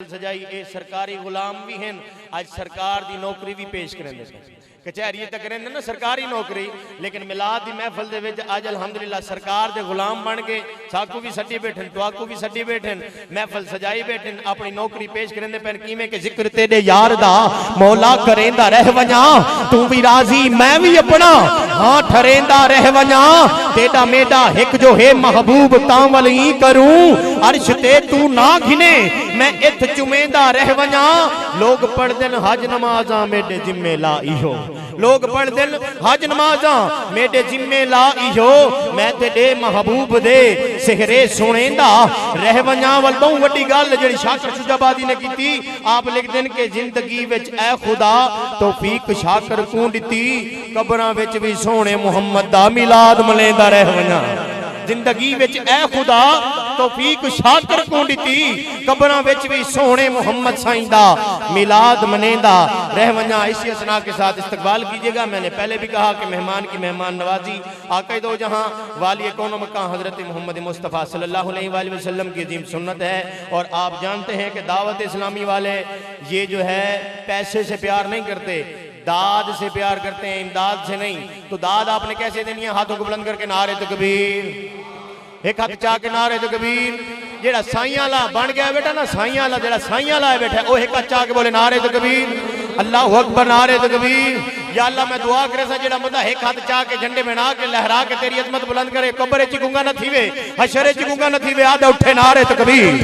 सजाई ये सरकारी गुलाम भी हैं। आज सरकार की नौकरी भी पेश करेंगे, कचहरी तक करें ना सरकारी नौकरी, लेकिन मिलाद की महफिल दे विच अज अलहमदुलिल्लाह सरकार दे गुलाम बन के साकू भी सटी बैठन, तुआकू भी सटी बैठन, महफिल सजाई बैठन, अपनी नौकरी पेश करेंदे पैन। किवें कि जिक्र तेरे यार दा मौला करेंदा रह वजा, तू भी राजी मैं भी अपना हाँ ठरेंदा रह वजा, तेरा मेरा हिक जो है महबूब तां वली करूं, अर्श ते तू ना घिने मैं इत चुमेंदा रह वजा। लोग पढ़ दिन हज नमाजा मेरे जिम्मे ला इहो, लोग पढ़ दिन हज नमाजा मेरे जिम्मे ला इहो, मैं तेरे महबूब दे सिहरे सुनेंदा रह वजा। वल बहु वड्डी गल जिहड़ी शाकर शुजाबादी ने कीती, आप लिख देन के जिंदगी विच ऐ खुदा तौफीक शाकर को दिती, कबरां विच भी सोने मुहम्मद दा मिलाद मलेंदा रह वजा। जिंदगी विच ऐ खुदा तौफीक शाकर को दिती, कबरां विच भी सोने मुहम्मद साईं दा मिलाद मनेंदा रह वजा। इसी असना के साथ इस्तकबाल कीजिएगा। मैंने पहले भी कहा कि मेहमान की मेहमान नवाजी आका दो जहां वाली कौन मक्का हजरत मोहम्मद मुस्तफ़ा सल्लल्लाहु अलैहि वसल्लम की अजीम सुन्नत है। और आप जानते हैं कि दावत इस्लामी वाले ये जो है पैसे से प्यार नहीं करते, दाद से प्यार करते हैं, इमदाद से नहीं। तो दाद आपने कैसे देनी है? हाथों को बुलंद करके नारे तकबीर, एक हाथ चा के नारे तकबीर। जेड़ा साइयां ला बन गया बेटा ना, साइयां ला जेड़ा साइयां ला बैठा वो एक हाथ चा के बोले नारे तकबीर, अल्लाहु अकबर नारे तकबीर। या अल्लाह मैं दुआ करे सा जेड़ा बंदा एक हाथ चा के झंडे बना के लहरा के तेरी अजमत बुलंद करे, कब्र च गूंगा न थीवे, हशर च गूंगा न थीवे, आदा उठे नारे तकबीर,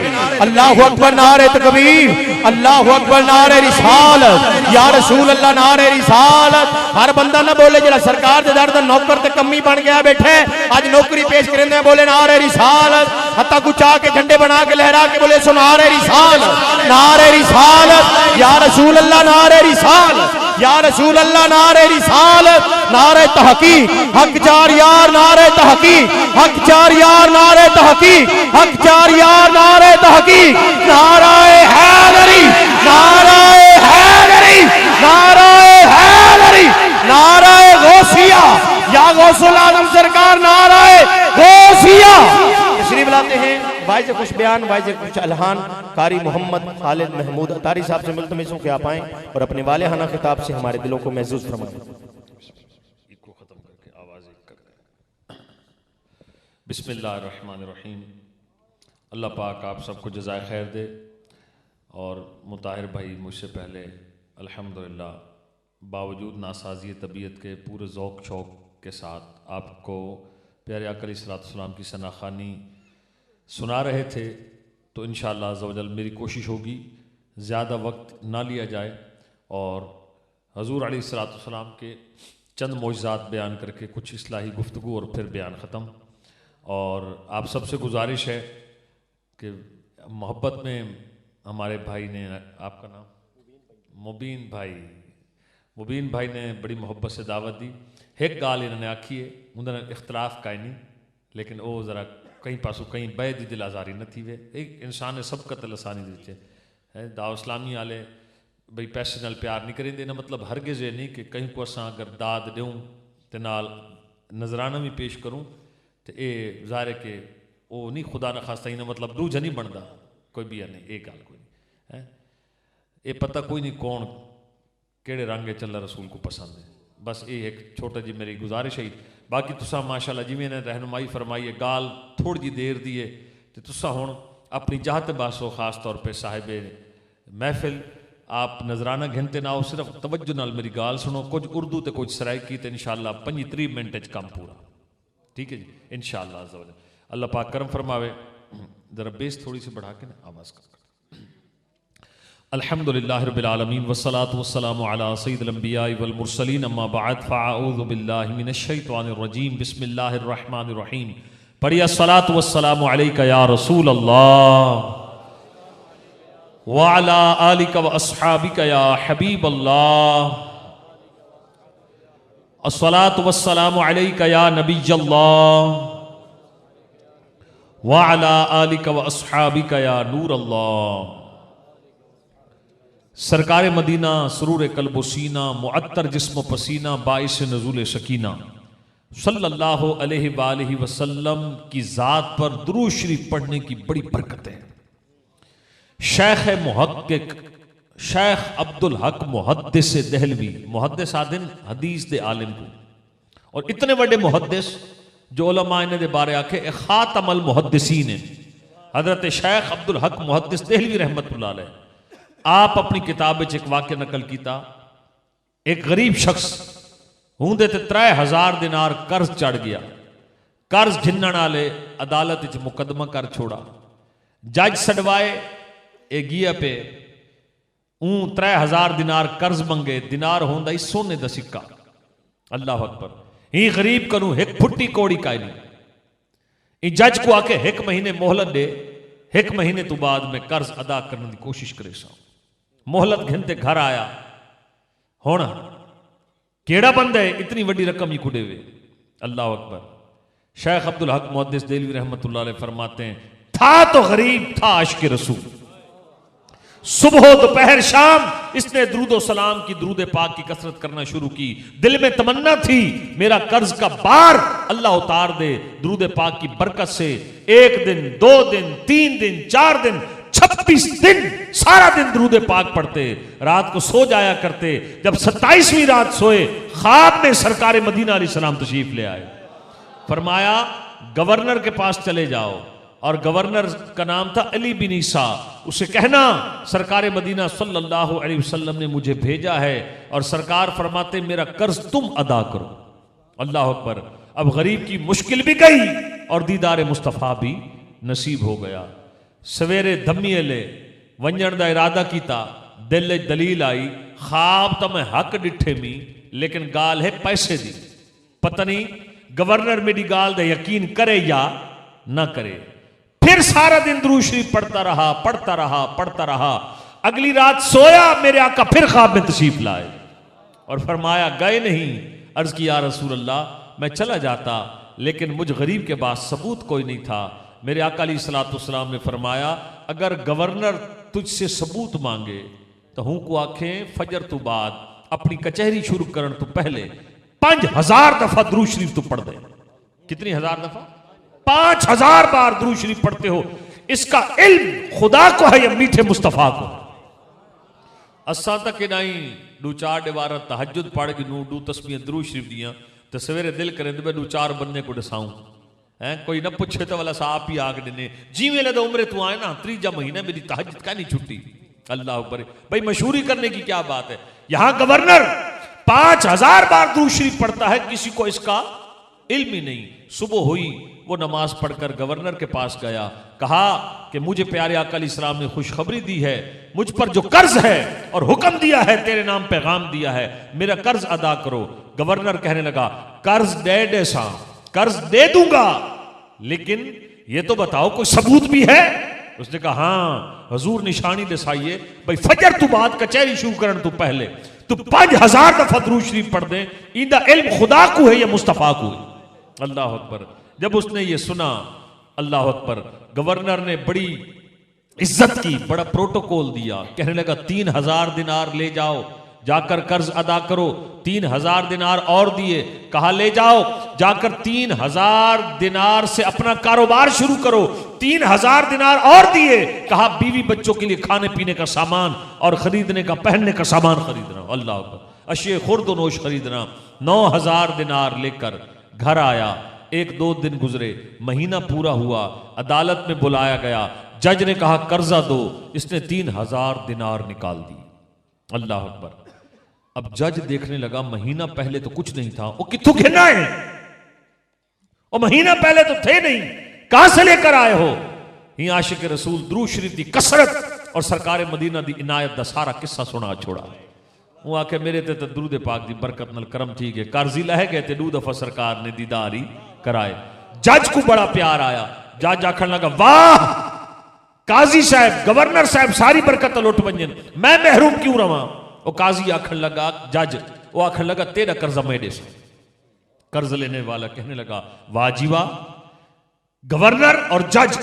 अल्लाहु अकबर नारे तकबीर, अल्लाहु अकबर नारे रिसालत, या रसूल अल्लाह नारे रिसालत। हर बंदा ना बोले जेड़ा सरकार दे दर दा नौकर ते कमी बन गया बैठे आज नौकरी पेश करेंदे बोले नारे रिसालत, हत्ता को चा के झंडे बना के लहरा के बोले सो नारे रिसालत, नारे रिसालत, या रसूल अल्लाह नारे रिसालत, या रसूल अल्लाह नारे रिसालत, नारे तहकीक हक चार यार, नारे तहकीक हक चार यार, नारे तहकीक हक चार यार, नारे तहकीक, नाराए हैदरी, नाराए हैदरी, नाराए हैदरी, नाराए गौसिया, या गौसुल आजम सरकार नाराए गौसिया। तशरीफ लाते हैं वाइज खुश बयान, वाइज खुश अलहान कारी मोहम्मद खालिद महमूद अतारी साहब से मुल्तमिस हूं कि आप आएं और अपने वाले हाना खिताब से हमारे दिलों को महसूस फरमाएं। बिस्मिल्लाहिर्रहमानिर्रहीम। अल्लाह पाक आप सबको जज़ाए खैर दे। और मुताहिर भाई मुझसे पहले अल्हम्दुलिल्लाह बावजूद नासाजी तबीयत के पूरे ज़ौक़ शौक़ के साथ आपको प्यारे आका अलैहिस्सलाम की सनाखानी सुना रहे थे। तो इंशाअल्लाह अज़्ज़वजल मेरी कोशिश होगी ज़्यादा वक्त ना लिया जाए और हज़ूर अलैहिस्सलाम के चंद मौजज़ात बयान करके कुछ इस्लाही गुफ्तगू और फिर बयान ख़त्म। और आप सबसे गुजारिश है कि मोहब्बत में हमारे भाई ने, आपका नाम मुबीन भाई ने बड़ी मोहब्बत से दावत दी। एक गाल इन्होंने आखी है, उन्होंने इख्तलाफ का नहीं, लेकिन वो ज़रा कहीं पासों कहीं बैद दिल आज़ारी न थी। वे एक इंसान ने सबकत लसानी दी है दाव इस्लामी आले भाई पैसे नाल प्यार नहीं करेंगे ना, मतलब हरगिज़ ये नहीं कि कहीं को असा अगर दाद दूँ तो नाल नजराना भी पेश करूँ तो ये ज़ाहिर है कि वो नहीं खुदा न खास्ता ही ना, मतलब दूजा नहीं बनता कोई भी नहीं, एक गाल कोई नहीं है। ये पता कोई नहीं कौन केड़े रंग चल रसूल को पसंद है। बस ये एक छोटा जी मेरी गुजारिश है। बाकी तुसा माशाल्लाह जिमें ने रहनुमाई फरमाई है, गाल थोड़ी जी देर दी है तो तुसा हुण अपनी चाहत बासो खास तौर पर साहिब महफिल आप नजराना घंटे ना हो, सिर्फ तवज्जो नाल मेरी गाल सुनो, कुछ उर्दू तो कुछ सराइकी तो इंशाअल्लाह 25-30 मिनट कम पूरा, ठीक है जी इंशाअल्लाह अज़्ज़वजल। अल्लाह पाक करम फरमावे। जरा बेस थोड़ी सी बढ़ा के ना आवाज़ कर। अल्हम्दुलिल्लाहि रब्बिल आलमीन वस्सलातु वस्सलामु अला सय्यिदिल अंबियाइ वल मुरसलीन अम्मा बअद फ़अऊज़ु बिल्लाहि मिनश शैतानिर रजीम बिस्मिल्लाहिर रहमानिर रहीम। पढ़िए अस्सलातु वस्सलामु अलैका या रसूल अल्लाह व अला आलिका व अस्हाबिका या हबीब अल्लाह, अस्सलातु वस्सलामु अलैका या नबी अल्लाह व अला आलिका व अस्हाबिका या नूर अल्लाह। सरकार मदीना सरूर कल्ब सीना मुअत्तर जिस्म पसीना बाइस नज़ूल सकीना सल्लल्लाहु अलैहि वसल्लम की ज़ात पर दुरूद शरीफ पढ़ने की बड़ी बरकत है। शेख मुहक्किक शेख अब्दुल हक मुहद्दिस दहलवी, मुहद्दिस आदिन हदीस दे आलिम को, और इतने बड़े मुहद्दिस जो उलमा इन्हें दे बारे आखे खातमल मुहद्दिसीन है हजरत शेख अब्दुल हक मुहद्दिस दहलवी रहमतुल्लाह अलैह। आप अपनी किताब एक वाक्य नकल किया, एक गरीब शख्स होंदे ते 3000 दिनार कर्ज चढ़ गया, कर्ज झिन्नण वाले अदालत च मुकदमा कर छोड़ा, जज सडवाए ए गिया पे 3000 दिनार कर्ज मंगे, दिनार होंदा ही सोने दा सिक्का। अल्लाह अकबर। ही गरीब करूं एक फुट्टी कोड़ी काई नहीं। जज को आके 1 महीने मोहलत दे, 1 महीने तो बाद में कर्ज अदा करने की कोशिश करे सा। मोहलत घंटे घर आया, होना केड़ा बंदा है इतनी बड़ी रकम ही कुड़े हुए। अल्लाह अकबर। शेख अब्दुल हक मुहद्दिस देलवी रहमतुल्लाह अलैह फरमाते हैं, था तो गरीब था आशिक रसूल, सुबह दोपहर शाम इसने दरूदो सलाम की, दरूद पाक की कसरत करना शुरू की। दिल में तमन्ना थी मेरा कर्ज का बार अल्लाह उतार दे दरूद पाक की बरकत से। 1 दिन 2 दिन 3 दिन 4 दिन 26 दिन सारा दिन दरूद पाक पढ़ते, रात को सो जाया करते। जब 27वीं रात सोए, ख्वाब में सरकार मदीना अलैहिस्सलाम तशरीफ ले आए। फरमाया गवर्नर के पास चले जाओ, और गवर्नर का नाम था अली बिन ईसा। उसे कहना सरकार मदीना सल्लल्लाहु अलैहि वसल्लम ने मुझे भेजा है, और सरकार फरमाते मेरा कर्ज तुम अदा करो। अल्लाह अकबर। अब गरीब की मुश्किल भी गई और दीदार मुस्तफ़ा भी नसीब हो गया। सवेरे धम्मी ले वंजन का इरादा किया, दिल दलील आई, ख्वाब तो मैं हक डिठे मी, लेकिन गाल है पैसे दी। पता नहीं गवर्नर मेरी गाल दे यकीन करे या ना करे। फिर सारा दिन दुरूद शरीफ पढ़ता रहा, पढ़ता रहा, पढ़ता रहा। अगली रात सोया, मेरे आका फिर ख्वाब में तशरीफ लाए और फरमाया गए नहीं। अर्ज किया या रसूल अल्लाह मैं चला जाता, लेकिन मुझ गरीब के पास सबूत कोई नहीं था। मेरे आका अलैहिस्सलाम ने फरमाया अगर गवर्नर तुझसे सबूत मांगे तो हूं को आखें फजर तो बाद अपनी कचहरी शुरू करने तो पहले 5000 दफा दुरूद शरीफ तो पढ़ दे। कितनी हजार दफा? 5000 बार दुरूद शरीफ पढ़ते हो। इसका इल्म खुदा को है या मीठे मुस्तफा को? असा तक नहीं दो चार डिबारा तहज्जुद पढ़ के नू दो तस्बीहां दुरूद शरीफ दियां तो सवेरे दिल करे मैं दो चार बंदे को दसाऊं है। कोई ना पूछे तो वाला साहब ही आग दिने जिमें लदा उम्र तू आए ना 3 महीना मेरी तहज्जुद का नहीं छुट्टी। अल्लाह अकबर। भाई मशहूरी करने की क्या बात है? यहां गवर्नर 5000 बार दुरूद शरीफ पढ़ता है, किसी को इसका इल्म ही नहीं। सुबह हुई, वो नमाज पढ़कर गवर्नर के पास गया, कहा कि मुझे प्यारे आका अलैहिस्सलाम ने खुशखबरी दी है, मुझ पर जो कर्ज है और हुक्म दिया है, तेरे नाम पैगाम दिया है, मेरा कर्ज अदा करो। गवर्नर कहने लगा कर्ज दे सा कर्ज दे दूंगा, लेकिन ये तो बताओ कोई सबूत भी है? उसने कहा हाँ हजूर निशानी दसाइए। भाई फजर तू बाद कचहरी शुरू करने तो पहले तू 5000 दफा दुरूद शरीफ पढ़ दे, इंदा इल्म खुदा को है या मुस्तफा को है? अल्लाह अकबर। जब उसने ये सुना, अल्लाह अकबर, गवर्नर ने बड़ी इज्जत की, बड़ा प्रोटोकॉल दिया। कहने लगा 3000 दिनार ले जाओ, जाकर कर्ज अदा करो। 3000 दिनार और दिए, कहा ले जाओ जाकर 3000 दिनार से अपना कारोबार शुरू करो। 3000 दिनार और दिए, कहा बीवी बच्चों के लिए खाने पीने का सामान और खरीदने का पहनने का सामान खरीदना। अल्लाह अकबर। अशिए खुर्द नोश खरीदना। 9000 दिनार लेकर घर आया। 1-2 दिन गुजरे, महीना पूरा हुआ, अदालत में बुलाया गया। जज ने कहा कर्जा दो, इसने 3000 दिनार निकाल दी। अल्लाह अकबर। अब जज देखने लगा महीना पहले तो कुछ नहीं था, वो कित्थों गिना है? और महीना पहले तो थे नहीं, कहां से लेकर आए हो? ही आशिक रसूल दुरूद शरीफ की कसरत और सरकार मदीना दी इनायत दा सारा किस्सा सुना छोड़ा। वो आके मेरे ते दुरूद पाक दी बरकत नाल करम ठीक है, कर्जी लह गए थे 2 दफा सरकार ने दीदारी कराए। जज को बड़ा प्यार आया। जज आखन लगा वाह काजी साहब, गवर्नर साहब सारी बरकत लुट वंजन, मैं महरूम क्यों रहा? वो काजी आखन लगा, जज वो आखन लगा तेरा कर्जा मेरे से। कर्ज लेने वाला कहने लगा वाह जी वाह, गवर्नर और जज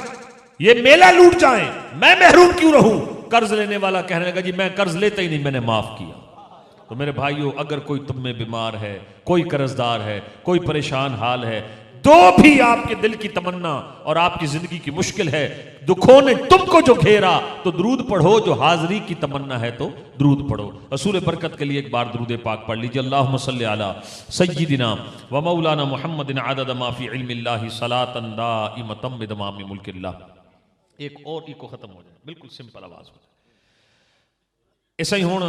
ये मेला लूट जाए, मैं महरूम क्यों रहूं? कर्ज लेने वाला कहने लगा जी मैं कर्ज लेता ही नहीं, मैंने माफ किया। तो मेरे भाइयों, अगर कोई तुम में बीमार है, कोई कर्जदार है, कोई परेशान हाल है, दो भी आपके दिल की तमन्ना और आपकी जिंदगी की मुश्किल है, दुखों ने तुमको जो घेरा तो दरूद पढ़ो, जो हाजिरी की तमन्ना है तो दरूद पढ़ो। रसूल बरकत के लिए एक बार दरूद पाक पढ़ लीजिए। अल्लाहुम्मा सल्ली अला सय्यिदिना व मौलाना मुहम्मदिन अदद मा फी इल्मिल्लाहि सलातन दाइमतम बिदमामी मुल्किल्लाह। एक और इको खत्म हो जाए, बिल्कुल सिंपल आवाज हो जाए। ऐसा ही हुण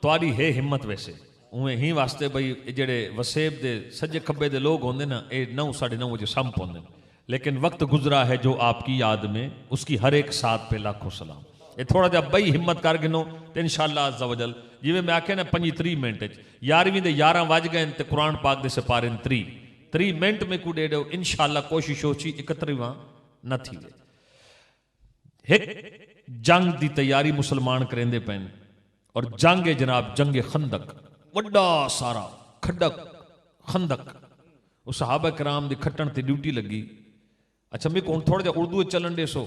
तुहाडी है हिम्मत वैसे उवें ही वास्ते बई जेड़े वसेब दे सज्जे खब्बे दे लोग होंदे ना, ये 9 साढ़े 9 बजे संप होंदे, लेकिन वक्त गुजरा है जो आपकी याद में, उसकी हर एक साथ पे लाखों सलाम। ये थोड़ा जा बई हिम्मत कर गिनो तो इंशाअल्लाह अज़्ज़ा वजल जिवें मैं आखे ना 25 मिनट 11वीं दे 11 वज गए ते कुरान पाक दे सिपारे 3 मिनट में को डेडो इंशाअल्लाह कोशिश होची 31वां न थी वे। एक जंग दी तैयारी मुसलमान करेंदे पैन और जंग है जनाब जंग खंदक, वड्डा सारा खड्डक खंदक, उस सहाबा कराम दी खट्टन ते ड्यूटी लगी। अच्छा मैं कौन थोड़ा जा उर्दू चलन दे सो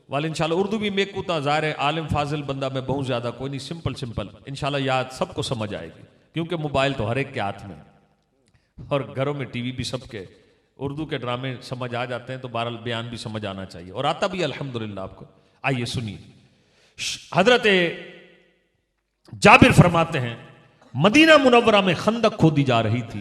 वाले इंशाल्लाह उर्दू भी मेरे को ज़ाहिर है आलिम फाजिल बंदा मैं बहुत ज़्यादा कोई नहीं, सिंपल इंशाल्लाह याद सबको समझ आएगी, क्योंकि मोबाइल तो हर एक के हाथ में और घरों में टीवी भी सबके, उर्दू के ड्रामे समझ आ जाते हैं तो बहरहाल बयान भी समझ आना चाहिए और आता भी अल्हम्दुलिल्लाह आपको। आइए सुनिए। हजरत जाबिर फरमाते हैं मदीना मुनव्वरा में खंदक खोदी जा रही थी,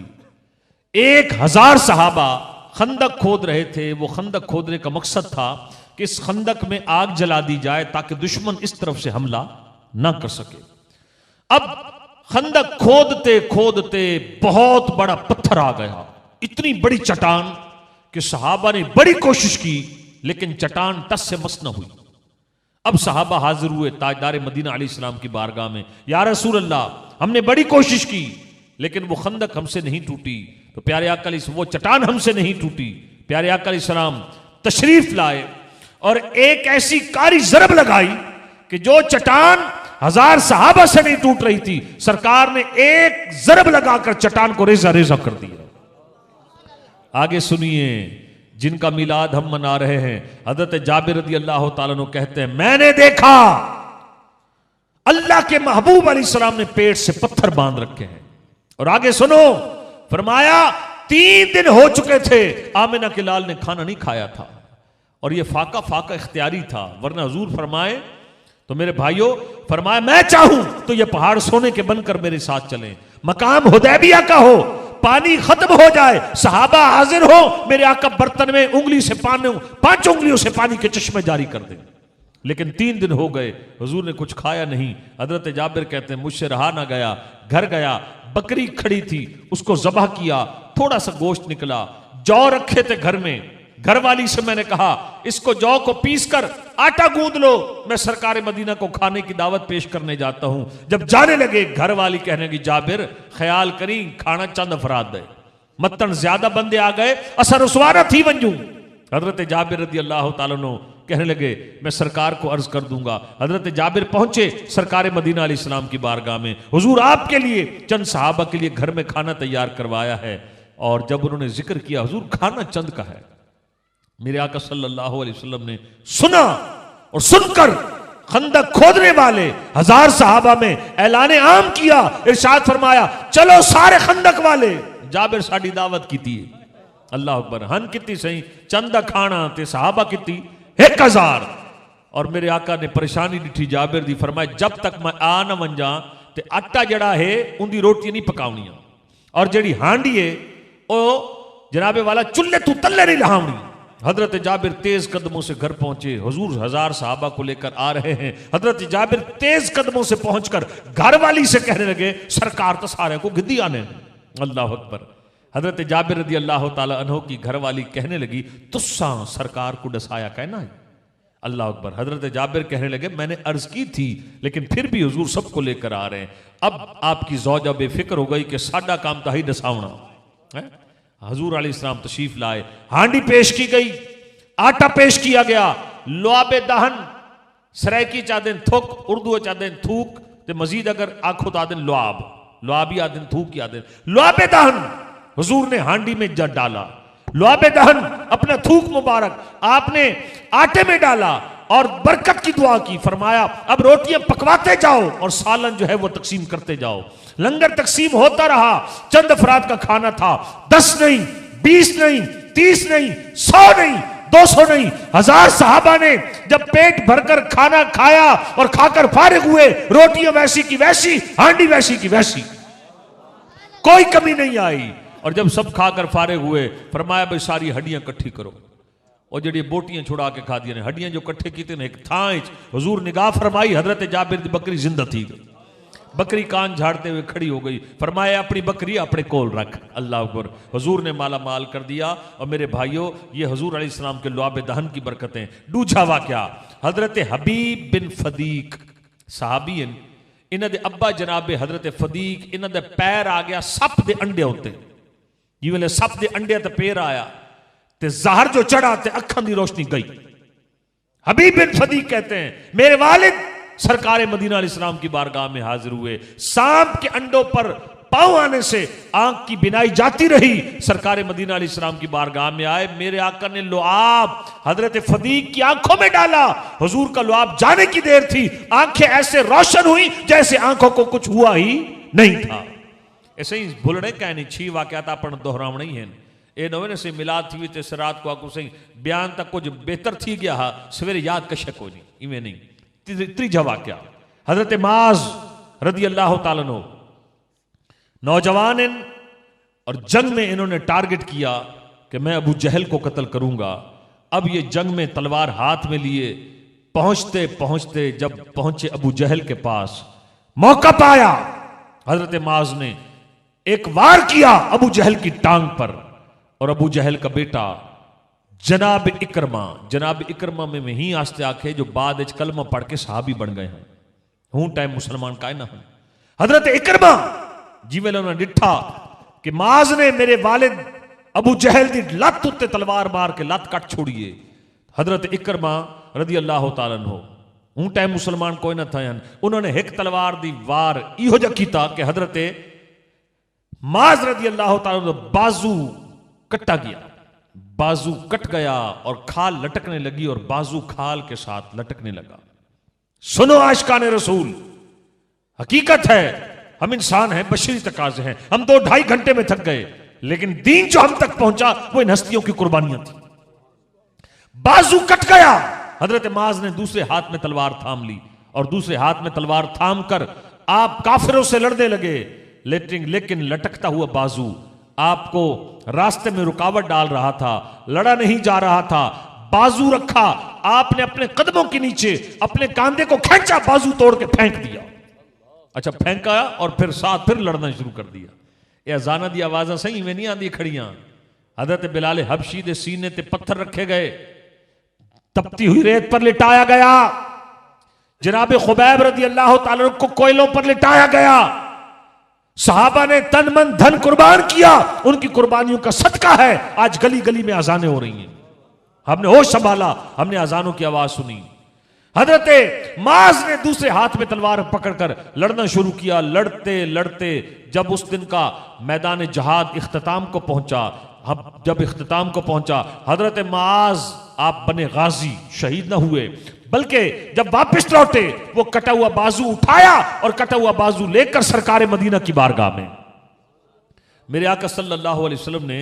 1000 सहाबा खंदक खोद रहे थे। वो खंदक खोदने का मकसद था कि इस खंदक में आग जला दी जाए ताकि दुश्मन इस तरफ से हमला ना कर सके। अब खंदक खोदते खोदते बहुत बड़ा पत्थर आ गया, इतनी बड़ी चट्टान कि सहाबा ने बड़ी कोशिश की लेकिन चट्टान टस से मस न हुई। अब सहाबा हाजिर हुए ताजदार मदीना अलैहिस्सलाम की बारगाह में, या रसूल अल्लाह हमने बड़ी कोशिश की लेकिन वो खंदक हमसे नहीं टूटी। तो प्यारे आका वो चट्टान हमसे नहीं टूटी। प्यारे आका अलैहिस्सलाम तशरीफ लाए और एक ऐसी कारी जरब लगाई कि जो चट्टान 1000 सहाबा से नहीं टूट रही थी, सरकार ने एक जरब लगाकर चट्टान को रेजा रेजा कर दिया। आगे सुनिए, जिनका मिलाद हम मना रहे हैं, हजरत जाबिर रज़ी अल्लाह तआला अन्हु कहते हैं मैंने देखा अल्लाह के महबूब अलैहिस्सलाम ने पेट से पत्थर बांध रखे हैं। और आगे सुनो, फरमाया 3 दिन हो चुके थे आमिना के लाल ने खाना नहीं खाया था और यह फाका इख्तियारी था, वरना हुजूर फरमाए तो मेरे भाइयों फरमाया मैं चाहूं तो यह पहाड़ सोने के बनकर मेरे साथ चलें, मकाम हुदैबिया का हो, पानी खत्म हो जाए, सहाबा हाजिर हो, मेरे आका बर्तन में उंगली से पानी 5 उंगलियों से पानी के चश्मे जारी कर दें। लेकिन 3 दिन हो गए, हुजूर ने कुछ खाया नहीं। हजरत जाबिर कहते हैं मुझसे रहा ना गया, घर गया, बकरी खड़ी थी उसको ज़बह किया, थोड़ा सा गोश्त निकला, जौ रखे थे घर में, घरवाली से मैंने कहा इसको जौ को पीस कर आटा गूंद लो, मैं सरकार मदीना को खाने की दावत पेश करने जाता हूं। जब जाने लगे घरवाली कहने की जाबिर ख्याल करी खाना चंद अफराद दे, मतन ज्यादा बंदे आ गए असर उसवारा थी वंजू। हजरत जाबिर रज़ी अल्लाह तआला अन्हु कहने लगे मैं सरकार को अर्ज कर दूंगा। हजरत जाबिर पहुंचे सरकार मदीना अलैहिस्सलाम की बारगाह में, हुजूर आपके लिए चंद सहाबा के लिए घर में खाना तैयार करवाया है। और जब उन्होंने जिक्र किया हुजूर खाना चंद का है, मेरे आका सल्लल्लाहु अलैहि वसल्लम ने सुना और सुनकर खंदक खोदने वाले 1000 सहाबा में ऐलान आम किया, इरशाद फरमाया चलो सारे खंदक वाले जाबिर साडी दावत की थी। अल्लाह अकबर, हन कितनी सही चंद खाना ते सहाबा कितनी 1000। और मेरे आका ने परेशानी डिठी जाबिर दी, फरमाया जब तक मैं आ न वंजा ते आटा जड़ा है उनकी रोटी नहीं पकावनियां और जड़ी हांडी है ओ जनाबे वाला चुल्ले तू तल्ले नहीं लहावनी। हजरत जाबिर तेज कदमों से घर पहुंचे, हुजूर 1000 सहाबा को लेकर आ रहे हैं। हजरत जाबिर तेज कदमों से पहुंचकर घर वाली से कहने लगे सरकार तो सारे को गिद्दी आने। अल्लाह अकबर। हजरत जाबिर रज़ी अल्लाह तआला अन्हु की घर वाली कहने लगी तुस्सा सरकार को डसाया कहना है। अल्लाह अकबर। हजरत जाबिर कहने लगे मैंने अर्ज की थी लेकिन फिर भी हुजूर सबको लेकर आ रहे हैं। अब आपकी ज़ौजा बेफिक्र हो गई कि साडा काम तो ही डसावना है। हजूर अलैहिस्सलाम तशरीफ लाए, हांडी पेश की गई, आटा पेश किया गया, लुआबे दहन सरायकी चादें थुक, उर्दू चादें थूक, ते मजीद अगर आखो तादें लुआब, लुआबी आदें थूक की आदें लुआबे दहन हुजूर ने हांडी में जड़ डाला, लुआबे दहन अपना थूक मुबारक आपने आटे में डाला और बरकत की दुआ की। फरमाया अब रोटियां पकवाते जाओ और सालन जो है वो तकसीम करते जाओ। लंगर तकसीम होता रहा, चंद अफराद का खाना था, 10 नहीं, 20 नहीं, 30 नहीं, 100 नहीं, 200 नहीं, 1000 सहाबा ने जब पेट भरकर खाना खाया और खाकर फारिग हुए, रोटियां वैसी की वैसी, हांडी वैसी की वैसी, कोई कमी नहीं आई। और जब सब खाकर फारिग हुए, फरमाया भाई सारी हड्डियां इकट्ठी करो, और जड़ी बोटियां छुड़ा के खा दी ने, हड्डियां जो इकट्ठे की ने एक थां हुजूर निगाह फरमाई, हजरत जाबिर दी बकरी जिंदा थी गई। बकरी कान झाड़ते हुए खड़ी हो गई, फरमाया अपनी बकरी अपने कोल रख। अल्लाह अकबर। हुजूर ने माला माल कर दिया। और मेरे भाइयों, ये हुजूर अलैहिस्सलाम के लुआब दहन की बरकतें। दूजा वाकया, हजरत हबीब बिन फदीक सहाबी, इन्हां दे अब्बा जनाब हजरत फदीक, इन्हां दे पैर आ गया सप दे अंडे होते, जिवें सप दे अंडे ते पैर आया ते जहर जो चढ़ा ते अखां दी रोशनी गई। हबीब बिन फदीक कहते हैं मेरे वालिद सरकार मदीना अलैहिस्सलाम की बारगाह में हाजिर हुए, सांप के अंडों पर पांव आने से आंख की बिनाई जाती रही। सरकार मदीना अलैहिस्सलाम की बारगाह में आए, मेरे आका ने लुआब हजरत फदीक की आंखों में डाला। हुजूर का लुआब जाने की देर थी, आंखें ऐसे रोशन हुई जैसे आंखों को कुछ हुआ ही नहीं था। ऐसे ही भुलने कहनी 6 वाकयात अपन दोहरावना ही हैं। ए नवे से मिलाद थी ते सरात को आकू सही बयान तक कुछ बेहतर थी गया हा, सवेरे याद कशक हो नहीं, इवें नहीं। तीजा वाकया, हजरत माज रदी अल्लाह ताला अन्हु नौजवान और जंग में इन्होंने टारगेट किया कि मैं अबू जहल को कत्ल करूंगा। अब ये जंग में तलवार हाथ में लिए पहुंचते पहुंचते जब पहुंचे अबू जहल के पास, मौका पाया, हजरत माज ने एक वार किया अबू जहल की टांग पर, और अबू जहल का बेटा जनाब इकरमा में वही आस्ते आखे जो बाद कलमा पढ़ के सहाबी बन गए हैं, हूं टाइम मुसलमान का ना हो। हजरत इकरमा जिवें उन्होंने डिठा कि माज ने मेरे वालिद अबू जहल दी लत उत्ते तलवार मार के लत कट छोड़िए, हजरत इकरमा रदी अल्लाह ताला अन्हु हूं टाइम मुसलमान कोई ना था, उन्होंने एक तलवार दी वार इहो जा कीता कि हजरत माज रदी अल्लाह ताला अन्हु बाजू कटा गया, बाजू कट गया और खाल लटकने लगी और बाजू खाल के साथ लटकने लगा। सुनो आशिकान रसूल, हकीकत है हम इंसान हैं, बशरी तकाज़े हैं, हम 2-2.5 घंटे में थक गए, लेकिन दीन जो हम तक पहुंचा वो इन हस्तियों की कुर्बानियां थी। बाजू कट गया, हजरत माज ने दूसरे हाथ में तलवार थाम ली और दूसरे हाथ में तलवार थाम कर आप काफिरों से लड़ने लगे, लेकिन लटकता हुआ बाजू आपको रास्ते में रुकावट डाल रहा था, लड़ा नहीं जा रहा था। बाजू रखा, आपने अपने कदमों के नीचे अपने कांधे को खींचा, बाजू तोड़ के फेंक दिया। अच्छा, फेंका और फिर लड़ना शुरू कर दिया। यह अजाना दी आवाज़ सही में नहीं आती खड़ियां। हजरत बिलाल हबशी दे सीने ते पत्थर रखे गए, तपती हुई रेत पर लिटाया गया, जनाब खुबैब रदी अल्लाह ताला को कोयलों पर लिटाया गया। सहाबा ने तन मन धन कुर्बान किया, उनकी कुर्बानियों का सदका है आज गली गली में अजानें हो रही हैं। हमने होश संभाला, हमने अजानों की आवाज सुनी। हजरत माज ने दूसरे हाथ में तलवार पकड़कर लड़ना शुरू किया। लड़ते लड़ते जब उस दिन का मैदान जहाद इख्तिताम को पहुंचा, जब इख्तिताम को पहुंचा, हजरत माज आप बने गाजी, शहीद न हुए, बल्कि जब वापस लौटे वो कटा हुआ बाजू उठाया और कटा हुआ बाजू लेकर सरकार मदीना की बारगाह में मेरे आका सल्लल्लाहु अलैहि वसल्लम ने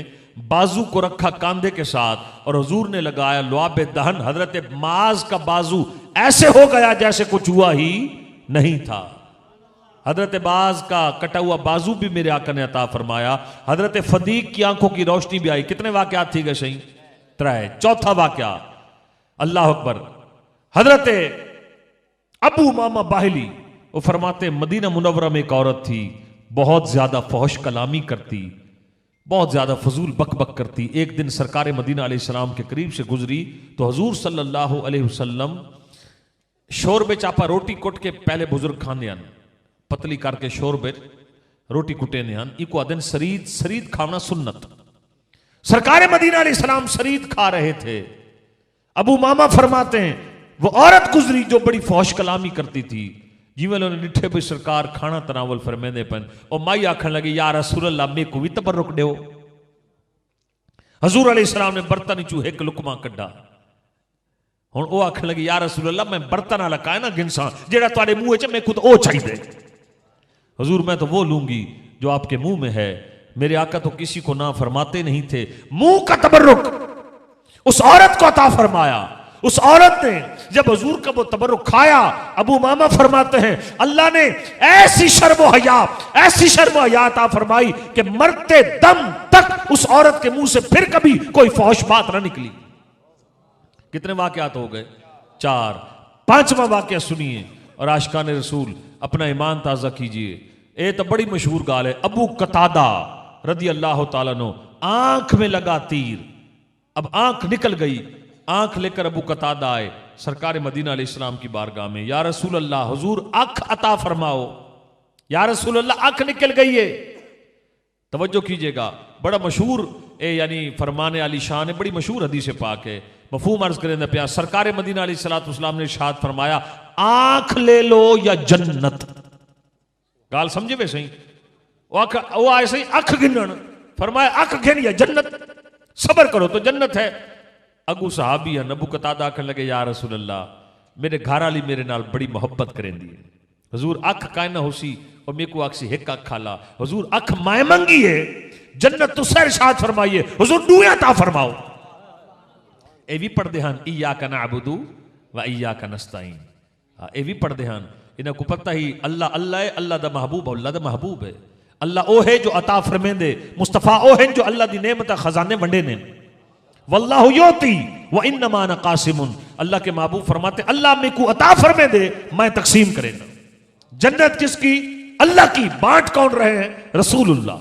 बाजू को रखा कांधे के साथ और हुजूर ने लगाया लुआब दहन। हजरत माज का बाजू ऐसे हो गया जैसे कुछ हुआ ही नहीं था। हजरत बाज का कटा हुआ बाजू भी मेरे आका ने अता फरमाया। हजरत फदीक की आंखों की रोशनी भी आई। कितने वाकयात थी गए सही? 3। चौथा वाकया, अल्लाह अकबर, हजरत अबू मामा बाहिली वो फरमाते मदीना मुनव्वरा में एक औरत थी, बहुत ज्यादा फहश कलामी करती, बहुत ज्यादा फजूल बकबक करती। एक दिन सरकार मदीना अलैहिस्सलाम के करीब से गुजरी तो हुजूर सल्लल्लाहु अलैहि वसल्लम शोरबे चापा रोटी कुट के पहले बुजुर्ग खाने आन, पतली करके शोरबे रोटी कुटे ने आन, इको दिन सरीद खाना सुन्नत। सरकार मदीना अलैहिस्सलाम सरीद खा रहे थे। अबू मामा फरमाते हैं वो औरत गुजरी जो बड़ी फौश कलामी करती थी। जिवें उन्होंने डिठे भी सरकार खाना तनावल फरमेंदे पन और माई आखन लगी या रसूल अल्लाह मेरे को भी तबरुक दो। हजूर अलैहिस्सलाम ने बर्तन चू एक लुकमा कड्डा। हुण वो आखन लगी या रसूल अल्लाह मैं बर्तन वाला का ना गिनसा जेड़ा तुहाडे मुंह च मेरे को तो ओ चाहिए। हजूर मैं तो वो लूंगी जो आपके मुंह में है, मेरे आका तो किसी को ना फरमाते नहीं थे। मुंह का तबर्रुक उस औरत को अता फरमाया। उस औरत ने जब हुजूर का वो तबर्रुक खाया, अबू मामा फरमाते हैं अल्लाह ने ऐसी शर्म हया, ऐसी शर्म हया अता फरमाई कि मरते दम तक उस औरत के मुंह से फिर कभी कोई फौश बात ना निकली। कितने वाकयात हो गए? 4। 5वां वाकया सुनिए और आशिकान रसूल अपना ईमान ताज़ा कीजिए। ये तो बड़ी मशहूर गाल है। अबू कतादा रदी अल्लाह तआला अन्हु, आंख में लगा तीर, अब आंख निकल गई। आंख लेकर अबू कतादा आए सरकार मदीना अलैहिस्सलाम की बारगाह में, या रसूल अल्लाह, हुजूर आंख अता फरमाओ। या रसूल अल्लाह, आंख निकल गई है। तवज्जो कीजिएगा, बड़ा मशहूर यानी फरमाने वाली शान है, बड़ी मशहूर हदीस पाक है। मफहूम अर्ज करें प्यार, सरकार मदीना अलैहिस्सलाम ने इरशाद फरमाया, आंख ले लो या जन्नत। गाल समझे वे सही? वो आए सही अख गिनन, फरमाया अख गिन या जन्नत, सबर करो तो जन्नत है। अगू सहाबी है, अबू कतादा आखन लगे, या रसूल अल्लाह, मेरे घर वाली मेरे नाल बड़ी मोहब्बत करेंदी है। हुजूर अख काए ना होसी और मेरे को अक्सी हिक अख खाला। हुजूर अख माए मंगी है, जन्नत तो सैर इरशाद फरमाइए, हुजूर दुआ ता फरमाओ। ये भी पढ़ते हैं इय्याका नअबुदु व इय्याका नस्तईन। ये भी पढ़ते हैं, इन्हें को पता ही अल्लाह अल्लाह है, अल्लाह दा महबूब, अल्लाह दा महबूब है। अल्लाह ओ है जो अता फरमेंदे, मुस्तफा ओ है जो अल्लाह दी नेमत खजाने वंडे ने। वल्लाहु युती व इन्नमा अना कासिमुन, अल्लाह के महबूब फरमाते अल्लाह मेरे को अता फरमे दे, मैं तकसीम करेगा। जन्नत किसकी? अल्लाह की। बांट कौन रहे हैं? रसूलुल्लाह।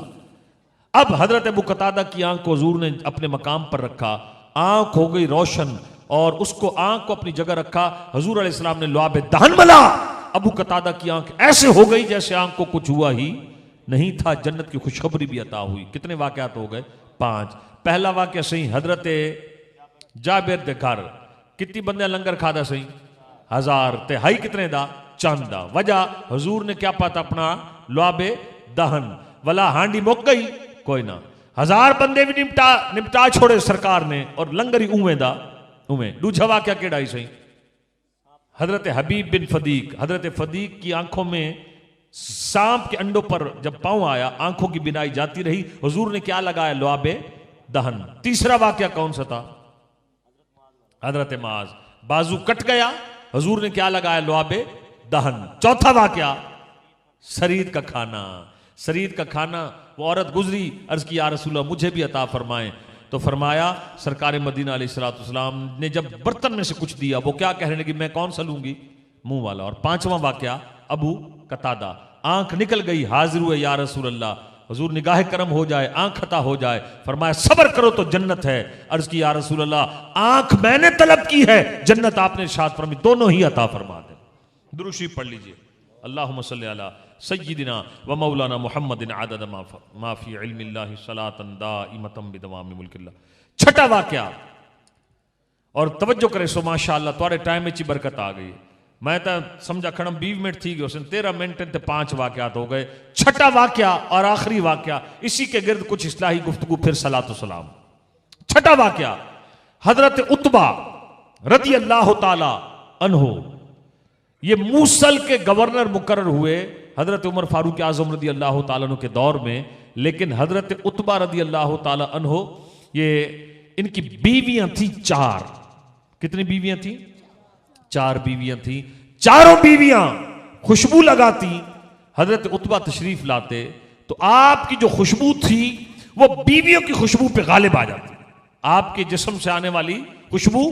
अब हजरत अबू कतादा की आंख को हुजूर ने अपने मकाम पर रखा, आंख हो गई रोशन और उसको आंख को अपनी जगह रखा। हुजूर अलैहिस्सलाम ने लुआब दहन मला, अबू कतादा की आंख ऐसे हो गई जैसे आंख को कुछ हुआ ही नहीं था। जन्नत की खुशखबरी भी अता हुई। कितने वाकयात हो गए? 5। पहला वाकया सही, हजरत जाबिर दे घर कितनी बंदे लंगर खादा सही? 1000 ते हाई कितने दा? चंदा। वजह हुजूर ने क्या पाता अपना लुआबे दहन वाला हांडी मुक गई, कोई ना 1000 बंदे भी निपटा छोड़े सरकार ने और लंगर ही उवें दा उवें। दूजा वाकया केड़ा ही सही? हजरत हबीब बिन फदीक, हजरत फदीक की आंखों में सांप के अंडों पर जब पांव आया, आंखों की बिनाई जाती रही, हुजूर ने क्या लगाया? लुआबे दहन। तीसरा वाकया कौन सा था? हजरत माज, बाजू कट गया, हुजूर ने क्या लगाया? लुआबे दहन। चौथा वाकया सरीद का खाना। सरीद का खाना, वो औरत गुजरी, अर्ज की या रसूल अल्लाह मुझे भी अता फरमाएं। तो फरमाया सरकार मदीना अलैहिस्सलाम ने जब बर्तन में से कुछ दिया, वो क्या कहने लगी? मैं कौन सा लूंगी? मुंह वाला। और 5वां वाकया अबू कतादा, आंख निकल गई, हाजिर हुए, या रसूल अल्लाह, हुजूर निगाह करम हो जाए, आंख अता हो जाए। फरमाया सबर करो तो जन्नत है। अर्ज की या रसूल अल्लाह, आंख मैंने तलब की है, जन्नत आपने इरशाद फरमाई, दोनों ही अता फरमा दे। दुरूद शरीफ पढ़ लीजिए। अल्लाहुम्मा सल्ली अला सय्यिदिना व मौलाना मुहम्मदिन अदद मा फी इल्मिल्लाहि सलातन दाइमतन बिदवामि मुल्किल्लाह। छठा वाकया, और तवज्जो करे सो माशाअल्लाह तुम्हारे टाइम में बरकत आ गई। मैं तो समझा खड़म 20 मिनट थी गए, उसने 13 मिनट ते 5 वाकयात हो गए। छठा वाकया और आखिरी वाकया, इसी के गिर्द कुछ इस्लाही गुफ्तगू, फिर सलातो सलाम। छठा वाकया, हजरत उतबा रदी अल्लाह ताला अन्हु, ये मूसल के गवर्नर मुकर्रर हुए हजरत उमर फारूक आजम रदी अल्लाह ताला अन्हु के दौर में। लेकिन हजरत उतबा रदी अल्लाह ताला अन्हु, ये इनकी बीवियां थी 4। कितनी बीवियां थी? 4 बीवियां थी। चारों बीवियां खुशबू लगाती, हजरत उतबा तशरीफ लाते तो आपकी जो खुशबू थी वो बीवियों की खुशबू पे गालिब आ जाती। आपके जिस्म से आने वाली खुशबू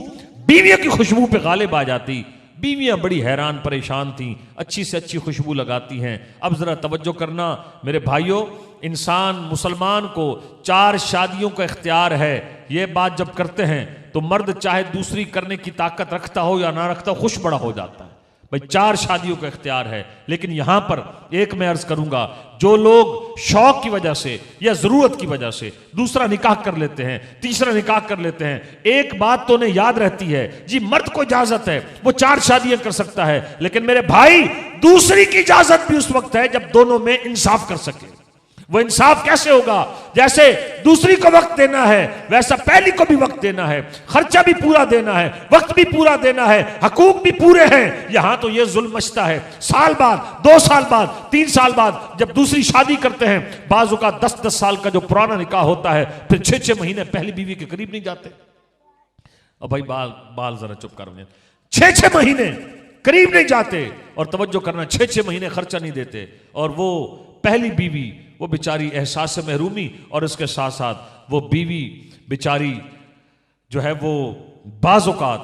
बीवियों की खुशबू पे गालिब आ जाती। बीवियां बड़ी हैरान परेशान थी, अच्छी से अच्छी खुशबू लगाती हैं। अब जरा तवज्जो करना मेरे भाइयों, इंसान मुसलमान को 4 शादियों का इख्तियार है। ये बात जब करते हैं तो मर्द चाहे दूसरी करने की ताकत रखता हो या ना रखता हो, खुश बड़ा हो जाता है। भाई 4 शादियों का इख्तियार है। लेकिन यहां पर एक मैं अर्ज करूंगा, जो लोग शौक की वजह से या जरूरत की वजह से दूसरा निकाह कर लेते हैं, तीसरा निकाह कर लेते हैं, एक बात तो उन्हें याद रहती है, जी मर्द को इजाजत है वो 4 शादियां कर सकता है, लेकिन मेरे भाई दूसरी की इजाजत भी उस वक्त है जब दोनों में इंसाफ कर सके। वो इंसाफ कैसे होगा? जैसे दूसरी को वक्त देना है वैसा पहली को भी वक्त देना है, खर्चा भी पूरा देना है, वक्त भी पूरा देना है, हकूक भी पूरे हैं। यहां तो ये जुल्म मचता है। साल बाद, 2 साल बाद, 3 साल बाद जब दूसरी शादी करते हैं, बाजू का 10-10 साल का जो पुराना निकाह होता है, फिर 6-6 महीने पहली बीवी के करीब नहीं जाते। अब भाई बाल जरा चुप कर, 6-6 महीने करीब नहीं जाते और तवज्जो करना, 6-6 महीने खर्चा नहीं देते। और वो पहली बीवी वो बेचारी एहसास से महरूमी, और इसके साथ साथ वो बीवी बेचारी जो है वो बाज़ औक़ात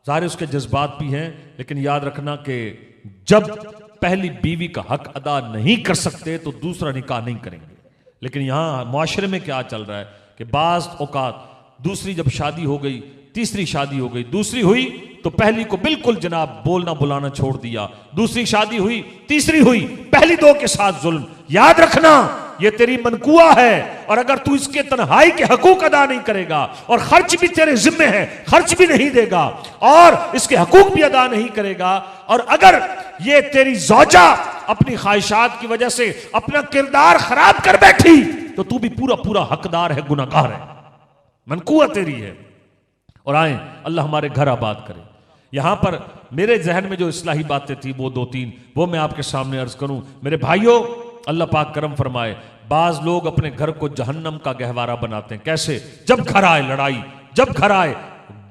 ज़ाहिर उसके जज्बात भी हैं, लेकिन याद रखना कि जब पहली बीवी का हक अदा नहीं कर सकते तो दूसरा निकाह नहीं करेंगे। लेकिन यहाँ मुआशरे में क्या चल रहा है कि बाज़ औक़ात दूसरी जब शादी हो गई, तीसरी शादी हो गई, दूसरी हुई तो पहली को बिल्कुल जनाब बोलना बुलाना छोड़ दिया, दूसरी शादी हुई, तीसरी हुई, पहली 2 के साथ जुल्म। याद रखना ये तेरी मनकुआ है, और अगर तू इसके तन्हाई के हकूक अदा नहीं करेगा और खर्च भी तेरे जिम्मे है, खर्च भी नहीं देगा और इसके हकूक भी अदा नहीं करेगा, और अगर ये तेरी ज़ौजा अपनी ख्वाहिशात की वजह से अपना किरदार खराब कर बैठी तो तू भी पूरा पूरा हकदार है, गुनाहगार है, मनकुआ तेरी है। और आए अल्लाह हमारे घर आबाद करे। यहां पर मेरे जहन में जो इस्लाही बातें थी वो 2-3 वो मैं आपके सामने अर्ज करूं। मेरे भाइयों, अल्लाह पाक करम फरमाए, बाज लोग अपने घर को जहन्नम का गहवारा बनाते हैं। कैसे? जब घर आए लड़ाई, जब घर आए